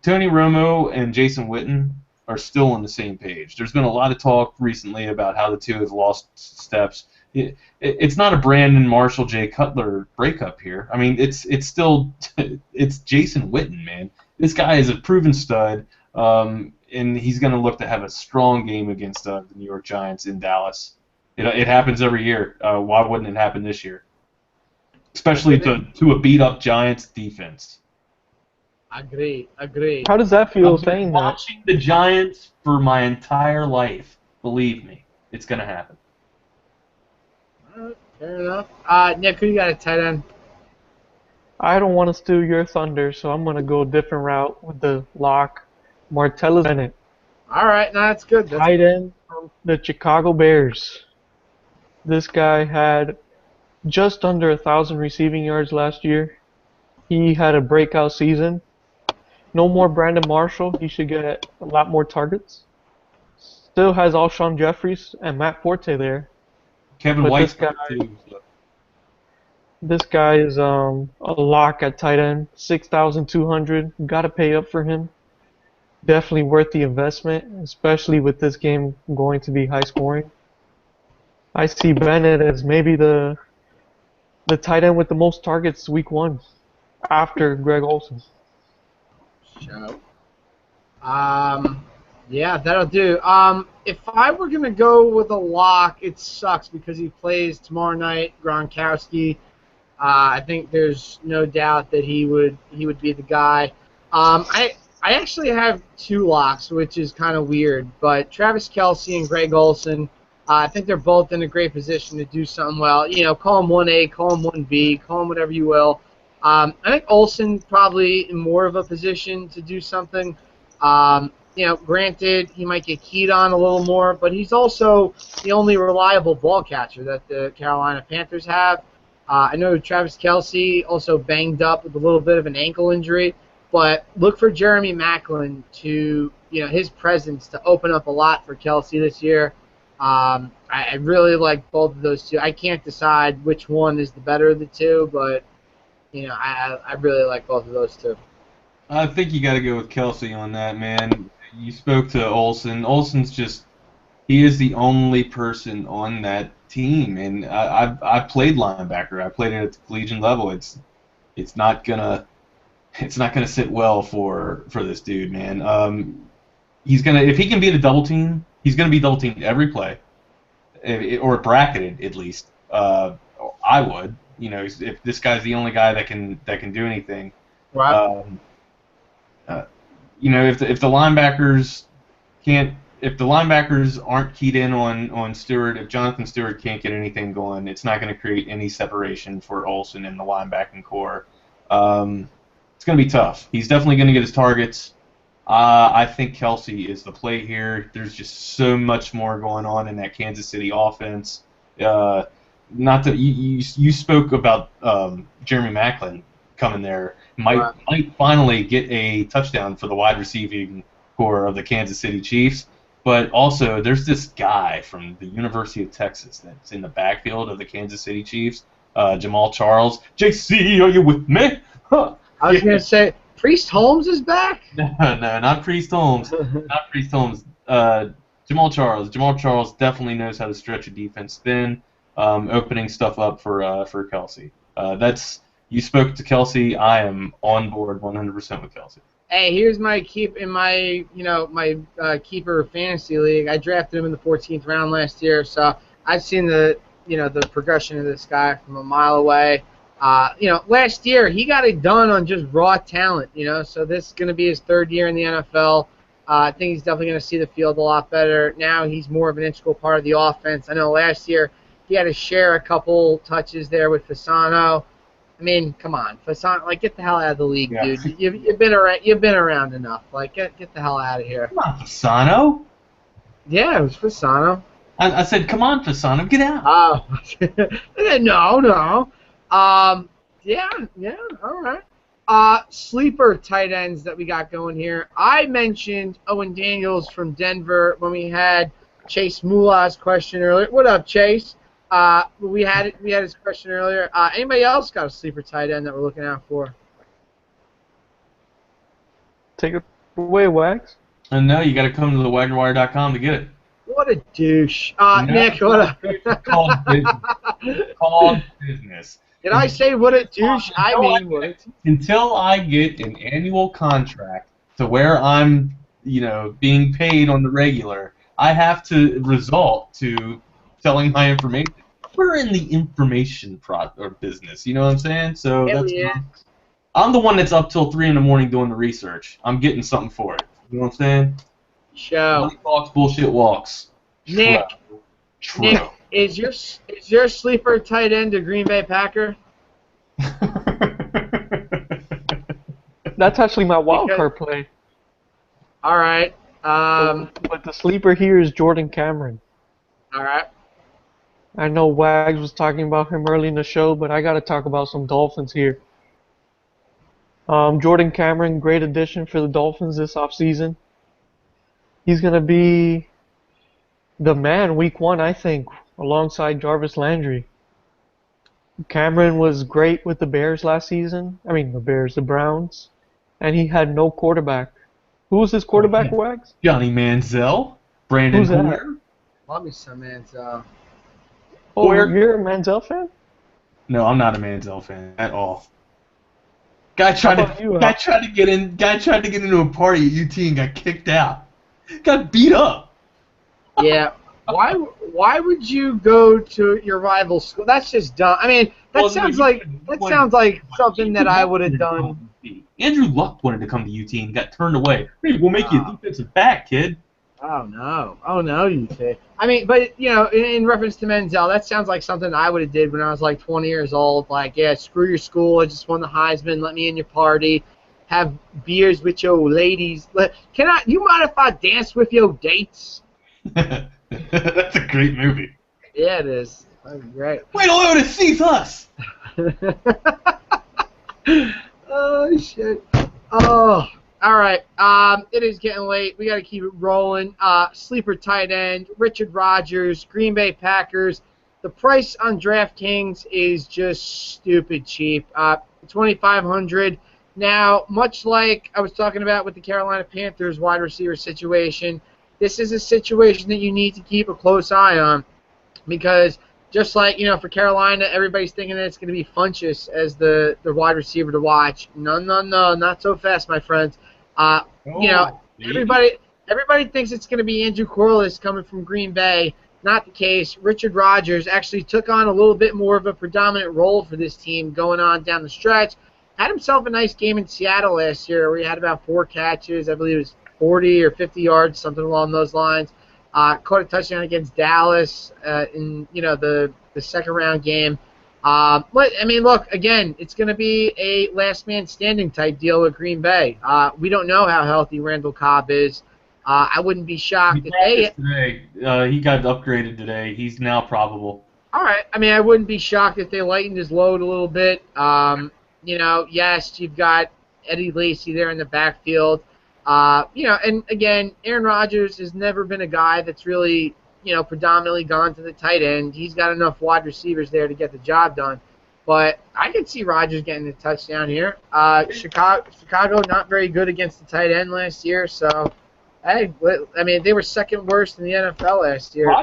Tony Romo and Jason Witten are still on the same page. There's been a lot of talk recently about how the two have lost steps. It's not a Brandon Marshall, Jay Cutler breakup here. I mean, it's still it's Jason Witten, man. This guy is a proven stud, and he's going to look to have a strong game against the New York Giants in Dallas. It happens every year. Why wouldn't it happen this year? Especially to a beat-up Giants defense. Agree. How does that feel I've been saying that? watching the Giants for my entire life. Believe me, it's going to happen. All right, fair enough. Nick, who you got at tight end? I don't want to steal your thunder, so I'm going to go a different route with the lock. Martellus Bennett, All right, no, that's good. tight end from the Chicago Bears. This guy had just under 1,000 receiving yards last year. He had a breakout season. No more Brandon Marshall. He should get a lot more targets. Still has Alshon Jeffries and Matt Forte there. Kevin But White's this guy- too. So. This guy is a lock at tight end, 6,200. Got to pay up for him. Definitely worth the investment, especially with this game going to be high scoring. I see Bennett as maybe the tight end with the most targets week 1 after Greg Olsen. Show. Yeah, that'll do. If I were gonna go with a lock, it sucks because he plays tomorrow night, Gronkowski. I think there's no doubt that he would be the guy. I actually have 2 locks, which is kind of weird, but Travis Kelce and Greg Olsen. I think they're both in a great position to do something well. You know, call him 1A, call him 1B, call him whatever you will. I think Olsen probably in more of a position to do something. You know, granted, he might get keyed on a little more, but he's also the only reliable ball catcher that the Carolina Panthers have. I know Travis Kelce also banged up with a little bit of an ankle injury, but look for Jeremy Maclin to, you know, his presence to open up a lot for Kelce this year. I really like both of those two. I can't decide which one is the better of the two, but you know, I really like both of those two. I think you got to go with Kelce on that, man. You spoke to Olsen. Olsen's he is the only person on that team, and I played linebacker. I played it at the collegiate level. It's not gonna sit well for this dude, man. If he can beat a double team, he's gonna be double teamed every play, or bracketed at least. I would, you know, if this guy's the only guy that can do anything. Right. You know, if the linebackers aren't keyed in on Stewart, if Jonathan Stewart can't get anything going, it's not going to create any separation for Olsen in the linebacking core. It's going to be tough. He's definitely going to get his targets. I think Kelce is the play here. There's just so much more going on in that Kansas City offense. Not that you spoke about Jeremy Maclin coming there. Might finally get a touchdown for the wide receiving core of the Kansas City Chiefs. But also, there's this guy from the University of Texas that's in the backfield of the Kansas City Chiefs, Jamal Charles. JC, are you with me? Huh. I was going to say, Priest Holmes is back? No, not Priest Holmes. Not Priest Holmes. Jamal Charles. Jamal Charles definitely knows how to stretch a defense thin, opening stuff up for Kelce. You spoke to Kelce. I am on board 100% with Kelce. Hey, here's my keeper fantasy league. I drafted him in the 14th round last year, so I've seen the progression of this guy from a mile away. Last year he got it done on just raw talent. So this is going to be his 3rd year in the NFL. I think he's definitely going to see the field a lot better. Now he's more of an integral part of the offense. I know last year he had to share a couple touches there with Fasano. I mean, come on, Fasano, get the hell out of the league, dude. You've been around enough. Get the hell out of here. Come on, Fasano. Yeah, it was Fasano. I said, come on, Fasano, get out. Oh, no. Yeah, all right. Sleeper tight ends that we got going here. I mentioned Owen Daniels from Denver when we had Chase Moolah's question earlier. What up, Chase? We had his question earlier. Anybody else got a sleeper tight end that we're looking out for? Take it away, Wags. And no, you got to come to the WagnerWire.com to get it. What a douche. No, Nick, what it's called business. It's called business. Did I say what a douche? I mean what? Until I get an annual contract to where I'm, being paid on the regular, I have to resort to selling my information. We're in the information or business, you know what I'm saying? So I'm the one that's up till 3 in the morning doing the research. I'm getting something for it. You know what I'm saying? Show. Money talks, bullshit walks. Nick, True. Nick, is your sleeper tight end a Green Bay Packer? That's actually my wild card play. All right. But the sleeper here is Jordan Cameron. All right. I know Wags was talking about him early in the show, but I got to talk about some Dolphins here. Jordan Cameron, great addition for the Dolphins this offseason. He's going to be the man week 1, I think, alongside Jarvis Landry. Cameron was great with the Bears last season. I mean, the Browns. And he had no quarterback. Who was his quarterback, Wags? Johnny Manziel. Brandon Hoyer. Love me some Manziel. Oh, you're a Manziel fan? No, I'm not a Manziel fan at all. Guy tried to get into a party at UT and got kicked out. Got beat up. Yeah. Why would you go to your rival school? That's just dumb. I mean, sounds like something that I would have done. Andrew Luck wanted to come to UT and got turned away. Hey, we'll make you a defensive back, kid. Oh no, you say. I mean, but in reference to Manziel, that sounds like something I would have did when I was like 20 years old. Like, yeah, screw your school. I just won the Heisman. Let me in your party. Have beers with your ladies. You mind if I dance with your dates? That's a great movie. Yeah, it is. That's great. Wait till Otis sees us. Oh shit. Oh. All right. It is getting late. We got to keep it rolling. Sleeper tight end, Richard Rodgers, Green Bay Packers. The price on DraftKings is just stupid cheap. $2,500. Now, much like I was talking about with the Carolina Panthers wide receiver situation, this is a situation that you need to keep a close eye on because just like, for Carolina, everybody's thinking that it's going to be Funchess as the wide receiver to watch. No, not so fast, my friends. Everybody thinks it's going to be Andrew Corliss coming from Green Bay. Not the case. Richard Rodgers actually took on a little bit more of a predominant role for this team going on down the stretch. Had himself a nice game in Seattle last year where he had about 4 catches. I believe it was 40 or 50 yards, something along those lines. Caught a touchdown against Dallas in the second round game. But I mean, look, again, it's going to be a last man standing type deal with Green Bay. We don't know how healthy Randall Cobb is. I wouldn't be shocked if today. He got upgraded today. He's now probable. All right. I mean, I wouldn't be shocked if they lightened his load a little bit. Yes, you've got Eddie Lacy there in the backfield. And again, Aaron Rodgers has never been a guy that's really, predominantly gone to the tight end. He's got enough wide receivers there to get the job done. But I could see Rodgers getting a touchdown here. Chicago not very good against the tight end last year, so hey, I mean, they were second worst in the NFL last year.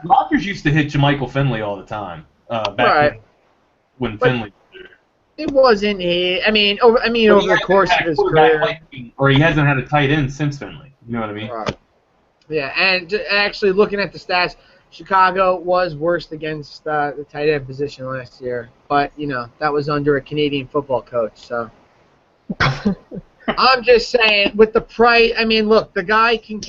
Rodgers used to hit Jermichael Finley all the time back when Finley. It wasn't he. I mean, over the course of his career. Or he hasn't had a tight end since Finley. You know what I mean? Right. Yeah, and actually looking at the stats, Chicago was worst against the tight end position last year. But, that was under a Canadian football coach. So I'm just saying, with the price, I mean, look, the guy can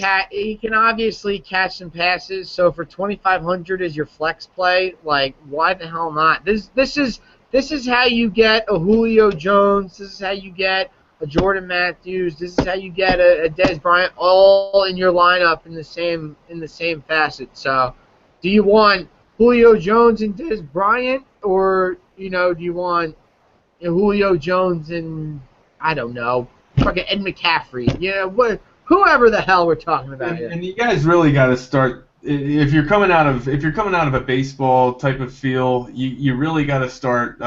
obviously catch some passes. So for $2,500 as your flex play, like, why the hell not? This is how you get a Julio Jones. This is how you get a Jordan Matthews. This is how you get a Dez Bryant all in your lineup in the same facet. So, do you want Julio Jones and Dez Bryant, or do you want Julio Jones and I don't know, fucking Ed McCaffrey? Whoever the hell we're talking about here. And you guys really got to start if you're coming out of a baseball type of feel, you really got to start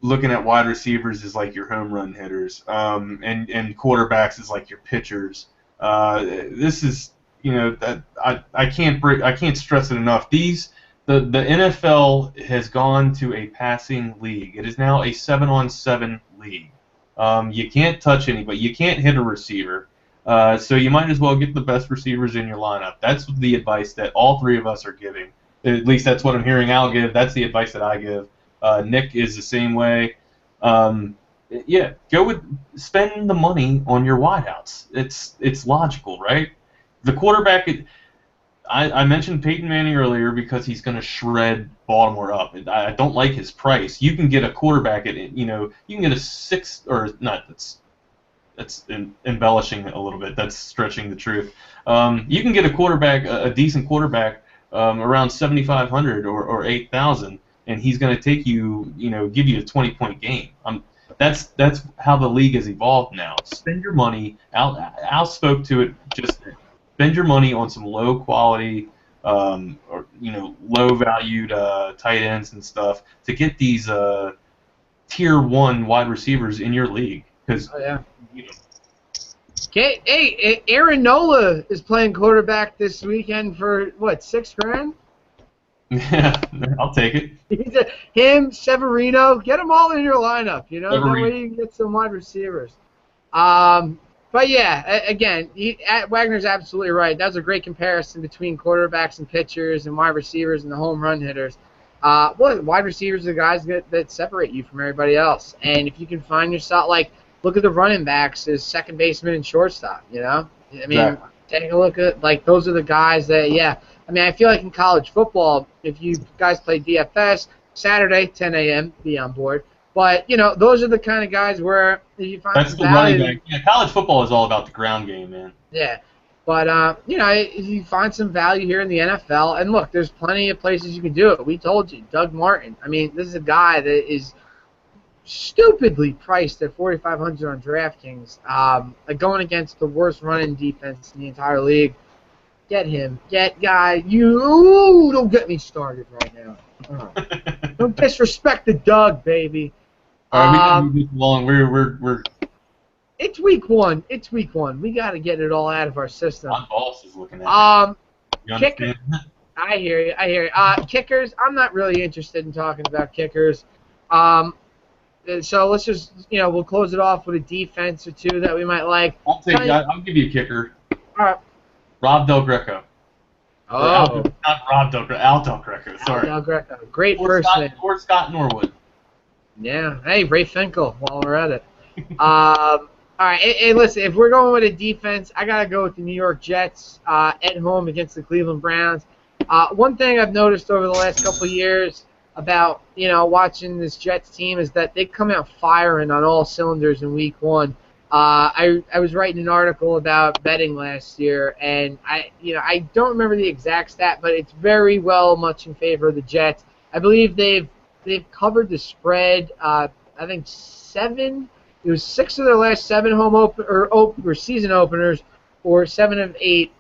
looking at wide receivers as like your home run hitters, and quarterbacks as like your pitchers. This is, that I can't stress it enough. The NFL has gone to a passing league. It is now a 7-on-7 league. You can't touch anybody. You can't hit a receiver. So you might as well get the best receivers in your lineup. That's the advice that all three of us are giving. At least that's what I'm hearing Al give. That's the advice that I give. Nick is the same way. Yeah, spend the money on your wideouts. It's logical, right? The quarterback. I mentioned Peyton Manning earlier because he's going to shred Baltimore up. I don't like his price. You can get a quarterback at, you can get a that's embellishing a little bit. That's stretching the truth. You can get a decent quarterback, around 7,500 or 8,000, and he's going to take you, give you a 20-point game. That's how the league has evolved now. Spend your money. Al spoke to it just then. Spend your money on some low quality, or low valued tight ends and stuff to get these tier 1 wide receivers in your league. Because hey, Aaron Nola is playing quarterback this weekend for what, $6,000? Yeah, I'll take it. Him, Severino, get them all in your lineup. That way you can get some wide receivers. But yeah, again, Wagner's absolutely right. That was a great comparison between quarterbacks and pitchers and wide receivers and the home run hitters. Wide receivers are the guys that separate you from everybody else. And if you can find yourself, look at the running backs as second baseman and shortstop. Exactly. Take a look at those are the guys that I feel like in college football, if you guys play DFS Saturday 10 a.m. be on board. But, those are the kind of guys where you find that's some the value. running back. Yeah, college football is all about the ground game, man. Yeah. But, if you find some value here in the NFL, and look, there's plenty of places you can do it. We told you, Doug Martin. This is a guy that is stupidly priced at $4,500 on DraftKings, going against the worst running defense in the entire league. Get him. You don't get me started right now. Don't disrespect the Doug, baby. All right, we can move this along. We're. It's week one. We got to get it all out of our system. My boss is looking at me. You Kicker, understand? I hear you. Kickers, I'm not really interested in talking about kickers. So let's just, we'll close it off with a defense or two that we might like. I'll give you a kicker. All right. Rob Del Greco. Oh. Not Rob Del Greco. Al Del Greco. Sorry. Al Del Greco. Great first name. Or Scott Norwood. Yeah. Hey, Ray Finkel while we're at it. All right. Hey, listen, if we're going with a defense, I got to go with the New York Jets at home against the Cleveland Browns. One thing I've noticed over the last couple of years about, watching this Jets team is that they come out firing on all cylinders in week one. I was writing an article about betting last year, and I don't remember the exact stat, but it's very well much in favor of the Jets. I believe they've covered the spread. I think 7. It was 6 of their last 7 or season openers, or 7 of 8.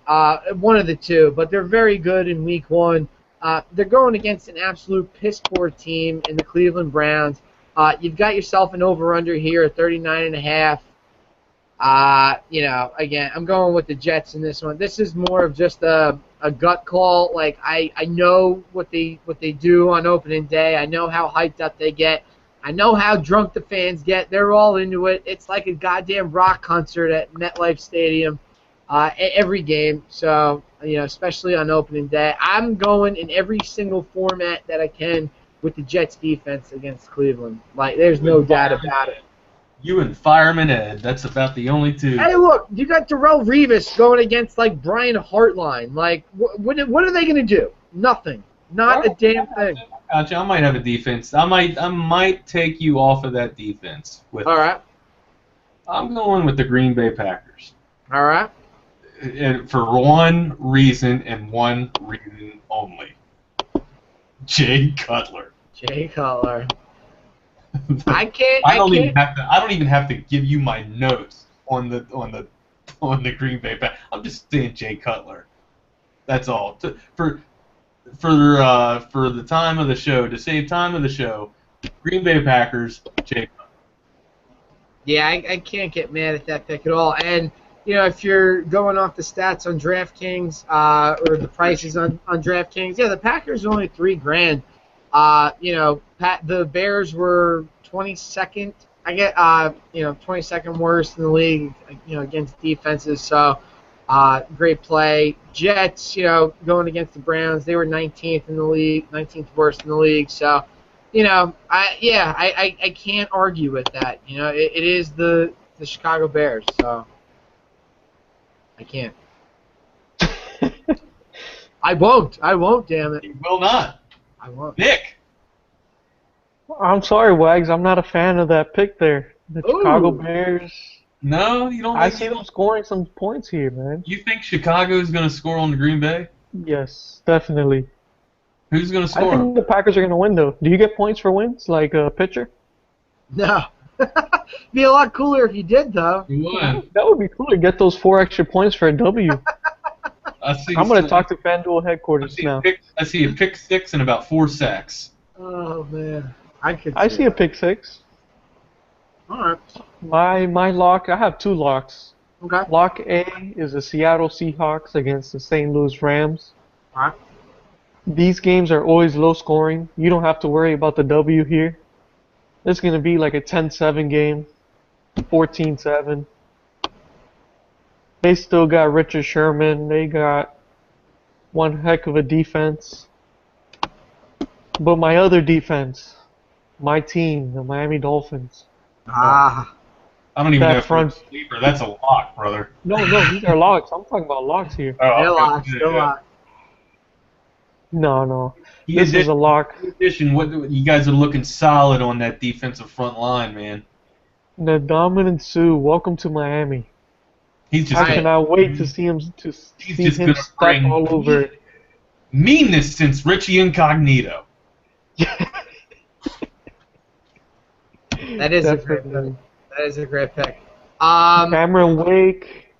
One of the two, but they're very good in week one. They're going against an absolute piss poor team in the Cleveland Browns. You've got yourself an over/under here at 39.5. Again, I'm going with the Jets in this one. This is more of just a gut call. I know what they do on opening day. I know how hyped up they get. I know how drunk the fans get. They're all into it. It's like a goddamn rock concert at MetLife Stadium every game. So, especially on opening day. I'm going in every single format that I can with the Jets defense against Cleveland. There's no doubt about it. You and Fireman Ed. That's about the only two. Hey, look, you got Darrelle Revis going against, Brian Hartline. What are they going to do? Nothing. Not a damn thing. Gotcha. I might have a defense. I might take you off of that defense. All right. I'm going with the Green Bay Packers. All right. And for one reason and one reason only. Jay Cutler. I don't even have to give you my notes on the Green Bay Packers. I'm just saying Jay Cutler. That's all. For the time of the show, to save time of the show, Green Bay Packers, Jake. Yeah, I can't get mad at that pick at all. And, if you're going off the stats on DraftKings or the prices on DraftKings, the Packers are only $3,000. The Bears were 22nd. 22nd worst in the league, against defenses. So, great play. Jets, going against the Browns, they were 19th in the league, 19th worst in the league. So, I can't argue with that. It is the Chicago Bears, so I can't. I won't, damn it. You will not. I won't. Nick. I'm sorry, Wags. I'm not a fan of that pick there. The Chicago Bears. No, you don't. I see them scoring some points here, man. You think Chicago's going to score on the Green Bay? Yes, definitely. Who's going to I score? think the Packers are going to win, though. Do you get points for wins, like a pitcher? No. Be a lot cooler if you did, though. You would. That would be cool to get those 4 extra points for a W. I'm going to talk to FanDuel headquarters now. I see a pick 6 and about 4 sacks. Oh, man. I see a pick 6. All right. My lock, I have 2 locks. Okay. Lock A is the Seattle Seahawks against the St. Louis Rams. All right. These games are always low scoring. You don't have to worry about the W here. It's going to be like a 10-7 game, 14-7. They still got Richard Sherman. They got one heck of a defense. But my other defense, my team, the Miami Dolphins. I don't even That know if front- it's a sleeper. That's a lock, brother. No, these are locks. I'm talking about locks here. Oh, Still locked. No. This is a lock. In addition, you guys are looking solid on that defensive front line, man. The dominant Sue, welcome to Miami. He's just I cannot wait to see him gonna step bring all over. meanness since Richie Incognito. That is a great pick. That is a great pick. Cameron Wake,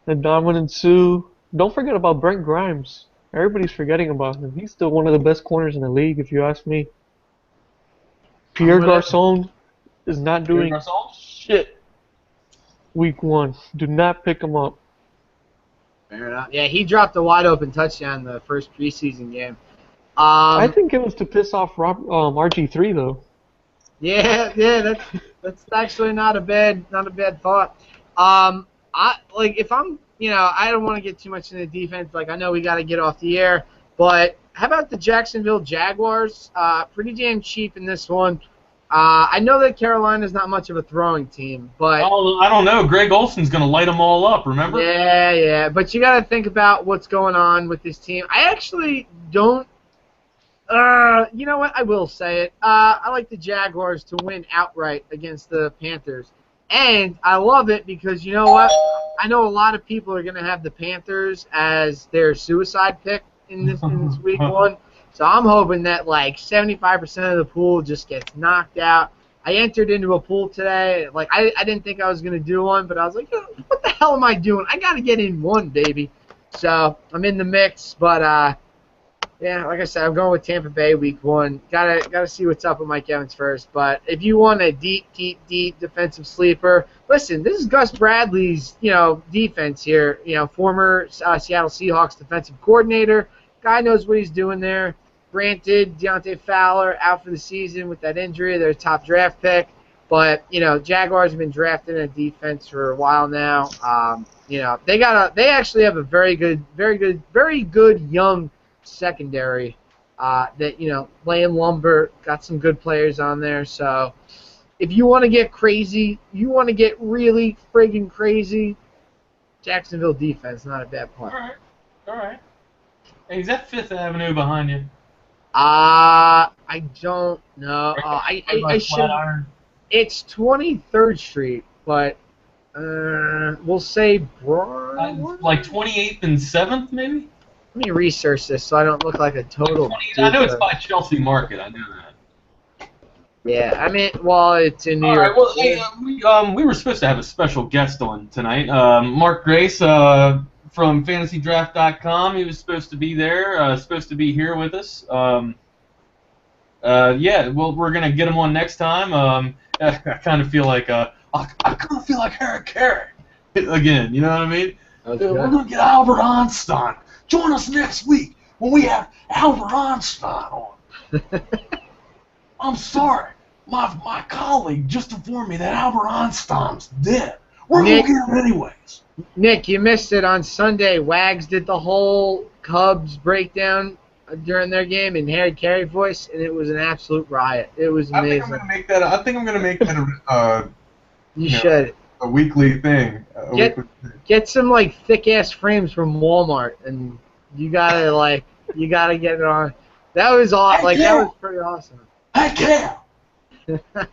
the dominant Sue. Don't forget about Brent Grimes. Everybody's forgetting about him. He's still one of the best corners in the league, if you ask me. Pierre Garçon is not doing shit week 1. Do not pick him up. Fair enough. Yeah, he dropped a wide open touchdown the first preseason game. I think it was to piss off RG3 though. Yeah, that's actually not a bad thought. If I'm, I don't want to get too much into defense. Like, I know we got to get off the air, but how about the Jacksonville Jaguars? Pretty damn cheap in this one. I know that Carolina's not much of a throwing team, but I don't know. Greg Olson's going to light them all up, remember? Yeah. But you got to think about what's going on with this team. I actually don't. You know what? I will say it. I like the Jaguars to win outright against the Panthers. And I love it because, you know what? I know a lot of people are going to have the Panthers as their suicide pick in this week 1. So I'm hoping that like 75% of the pool just gets knocked out. I entered into a pool today. Like I didn't think I was going to do one, but I was like, what the hell am I doing? I got to get in one, baby. So I'm in the mix, but yeah, like I said, I'm going with Tampa Bay week 1. Gotta see what's up with Mike Evans first. But if you want a deep defensive sleeper, listen, this is Gus Bradley's defense here. Former Seattle Seahawks defensive coordinator. Guy knows what he's doing there. Granted, Deontay Fowler out for the season with that injury. They're a top draft pick. But, Jaguars have been drafting a defense for a while now. They actually have a very good young secondary that, laying lumber, got some good players on there. So if you want to get crazy, you want to get really friggin' crazy, Jacksonville defense, not a bad play. All right. Hey, is that 5th Avenue behind you? I don't know. I should. It's 23rd Street, but we'll say like 28th and 7th, maybe? Let me research this so I don't look like a total. I know it's by Chelsea Market. I know that. Yeah, I mean, well, it's in New York. Well, hey, we were supposed to have a special guest on tonight. Mark Grace, from FantasyDraft.com. He was supposed to be there, supposed to be here with us. Yeah, well, we're gonna get him on next time. I kind of feel like I kind of feel like Harry Carey again. You know what I mean? Okay. We're gonna get Albert Einstein. Join us next week when we have Albert Einstein on. I'm sorry, my colleague just informed me that Albert Einstein's dead. We're gonna get him anyways. Nick, you missed it on Sunday. Wags did the whole Cubs breakdown during their game in Harry Carey voice, and it was an absolute riot. It was amazing. I think I'm gonna make that. You should. A weekly thing. Get some like thick ass frames from Walmart, and you gotta get it on. That was awesome. Hey, that was pretty awesome. Hey, Cal.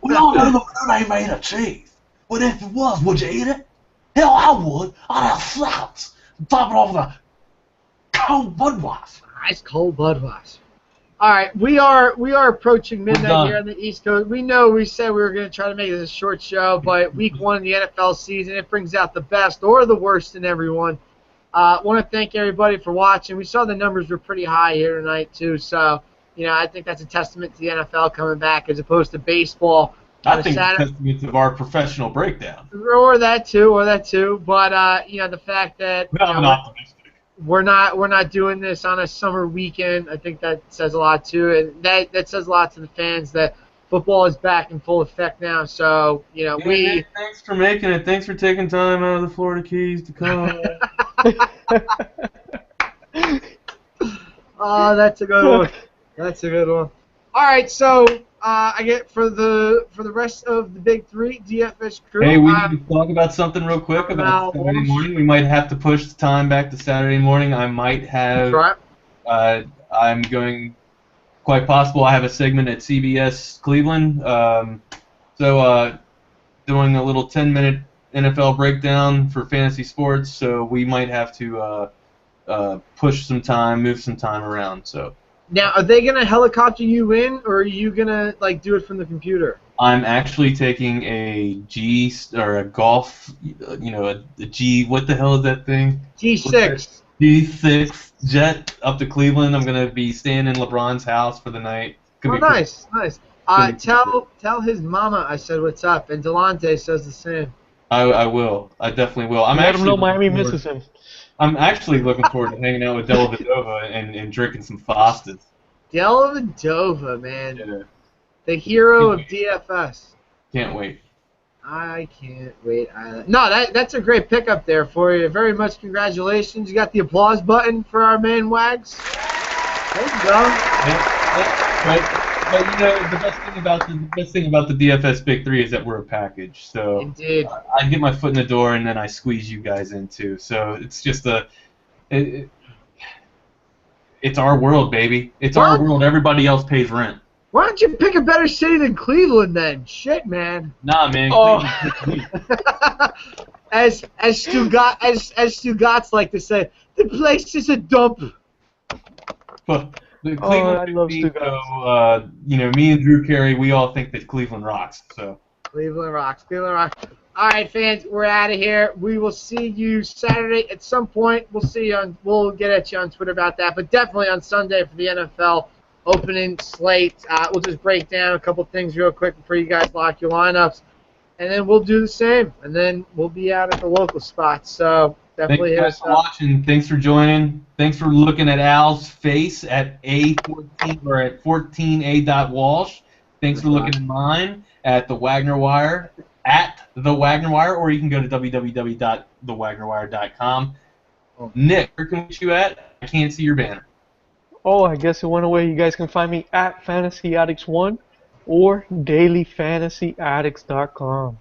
We all know the food ain't made of cheese, but if it was, would you eat it? Hell, I would. I'd have slouts. Top it off with a cold Budweiser. Nice cold Budweiser. All right, we are approaching midnight here on the East Coast. We said we were going to try to make this a short show, but week 1 of the NFL season, it brings out the best or the worst in everyone. Want to thank everybody for watching. We saw the numbers were pretty high here tonight too, so I think that's a testament to the NFL coming back as opposed to baseball. I think it's a testament to our professional breakdown. Or that too. But the fact that I'm optimistic. We're not doing this on a summer weekend. I think that says a lot too, and that says a lot to the fans that football is back in full effect now. So Nick, thanks for making it. Thanks for taking time out of the Florida Keys to come. Oh, that's a good one. That's a good one. All right, so I get for the rest of the big 3 DFS crew. Hey, we need to talk about something real quick about Saturday morning. We might have to push the time back to Saturday morning. I might have. I'm going. Quite possible. I have a segment at CBS Cleveland. Doing a little 10-minute NFL breakdown for fantasy sports. So we might have to push some time, move some time around. So. Now, are they gonna helicopter you in, or are you gonna do it from the computer? I'm actually taking a G or a golf, a G. What the hell is that thing? G6. G6 jet up to Cleveland. I'm gonna be staying in LeBron's house for the night. Nice. Tell his mama I said what's up, and Delonte says the same. I will. I definitely will. Let him know Miami misses him. I'm actually looking forward to hanging out with Della Vedova and drinking some Fostas. Della Vedova, man. Yeah. The hero of DFS. Can't wait. I can't wait. That's a great pickup there for you. Very much congratulations. You got the applause button for our man Wags. There you go. Yeah. But the best thing about the DFS Big 3 is that we're a package. So indeed. I get my foot in the door and then I squeeze you guys in too. So it's just it's our world, baby. It's our world. Everybody else pays rent. Why don't you pick a better city than Cleveland then? Shit, man. Nah, man. Oh. as Stugatz like to say, the place is a dump. The Cleveland me and Drew Carey, we all think that Cleveland rocks. So Cleveland rocks. All right, fans, we're out of here. We will see you Saturday at some point. We'll get at you on Twitter about that, but definitely on Sunday for the NFL opening slate. We'll just break down a couple things real quick before you guys lock your lineups, and then we'll do the same, and then we'll be out at the local spots. So definitely hit us up. Thanks for watching. Thanks for joining. Thanks for looking at Al's face at A14 or at 14A.Walsh. Thanks for looking at mine at the Wagner Wire or you can go to www.thewagnerwire.com. Nick, where can we reach you at? I can't see your banner. Oh, I guess it went away. You guys can find me at FantasyAddicts1 or dailyfantasyaddicts.com.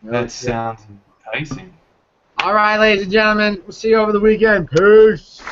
That sounds enticing. All right, ladies and gentlemen, we'll see you over the weekend. Peace.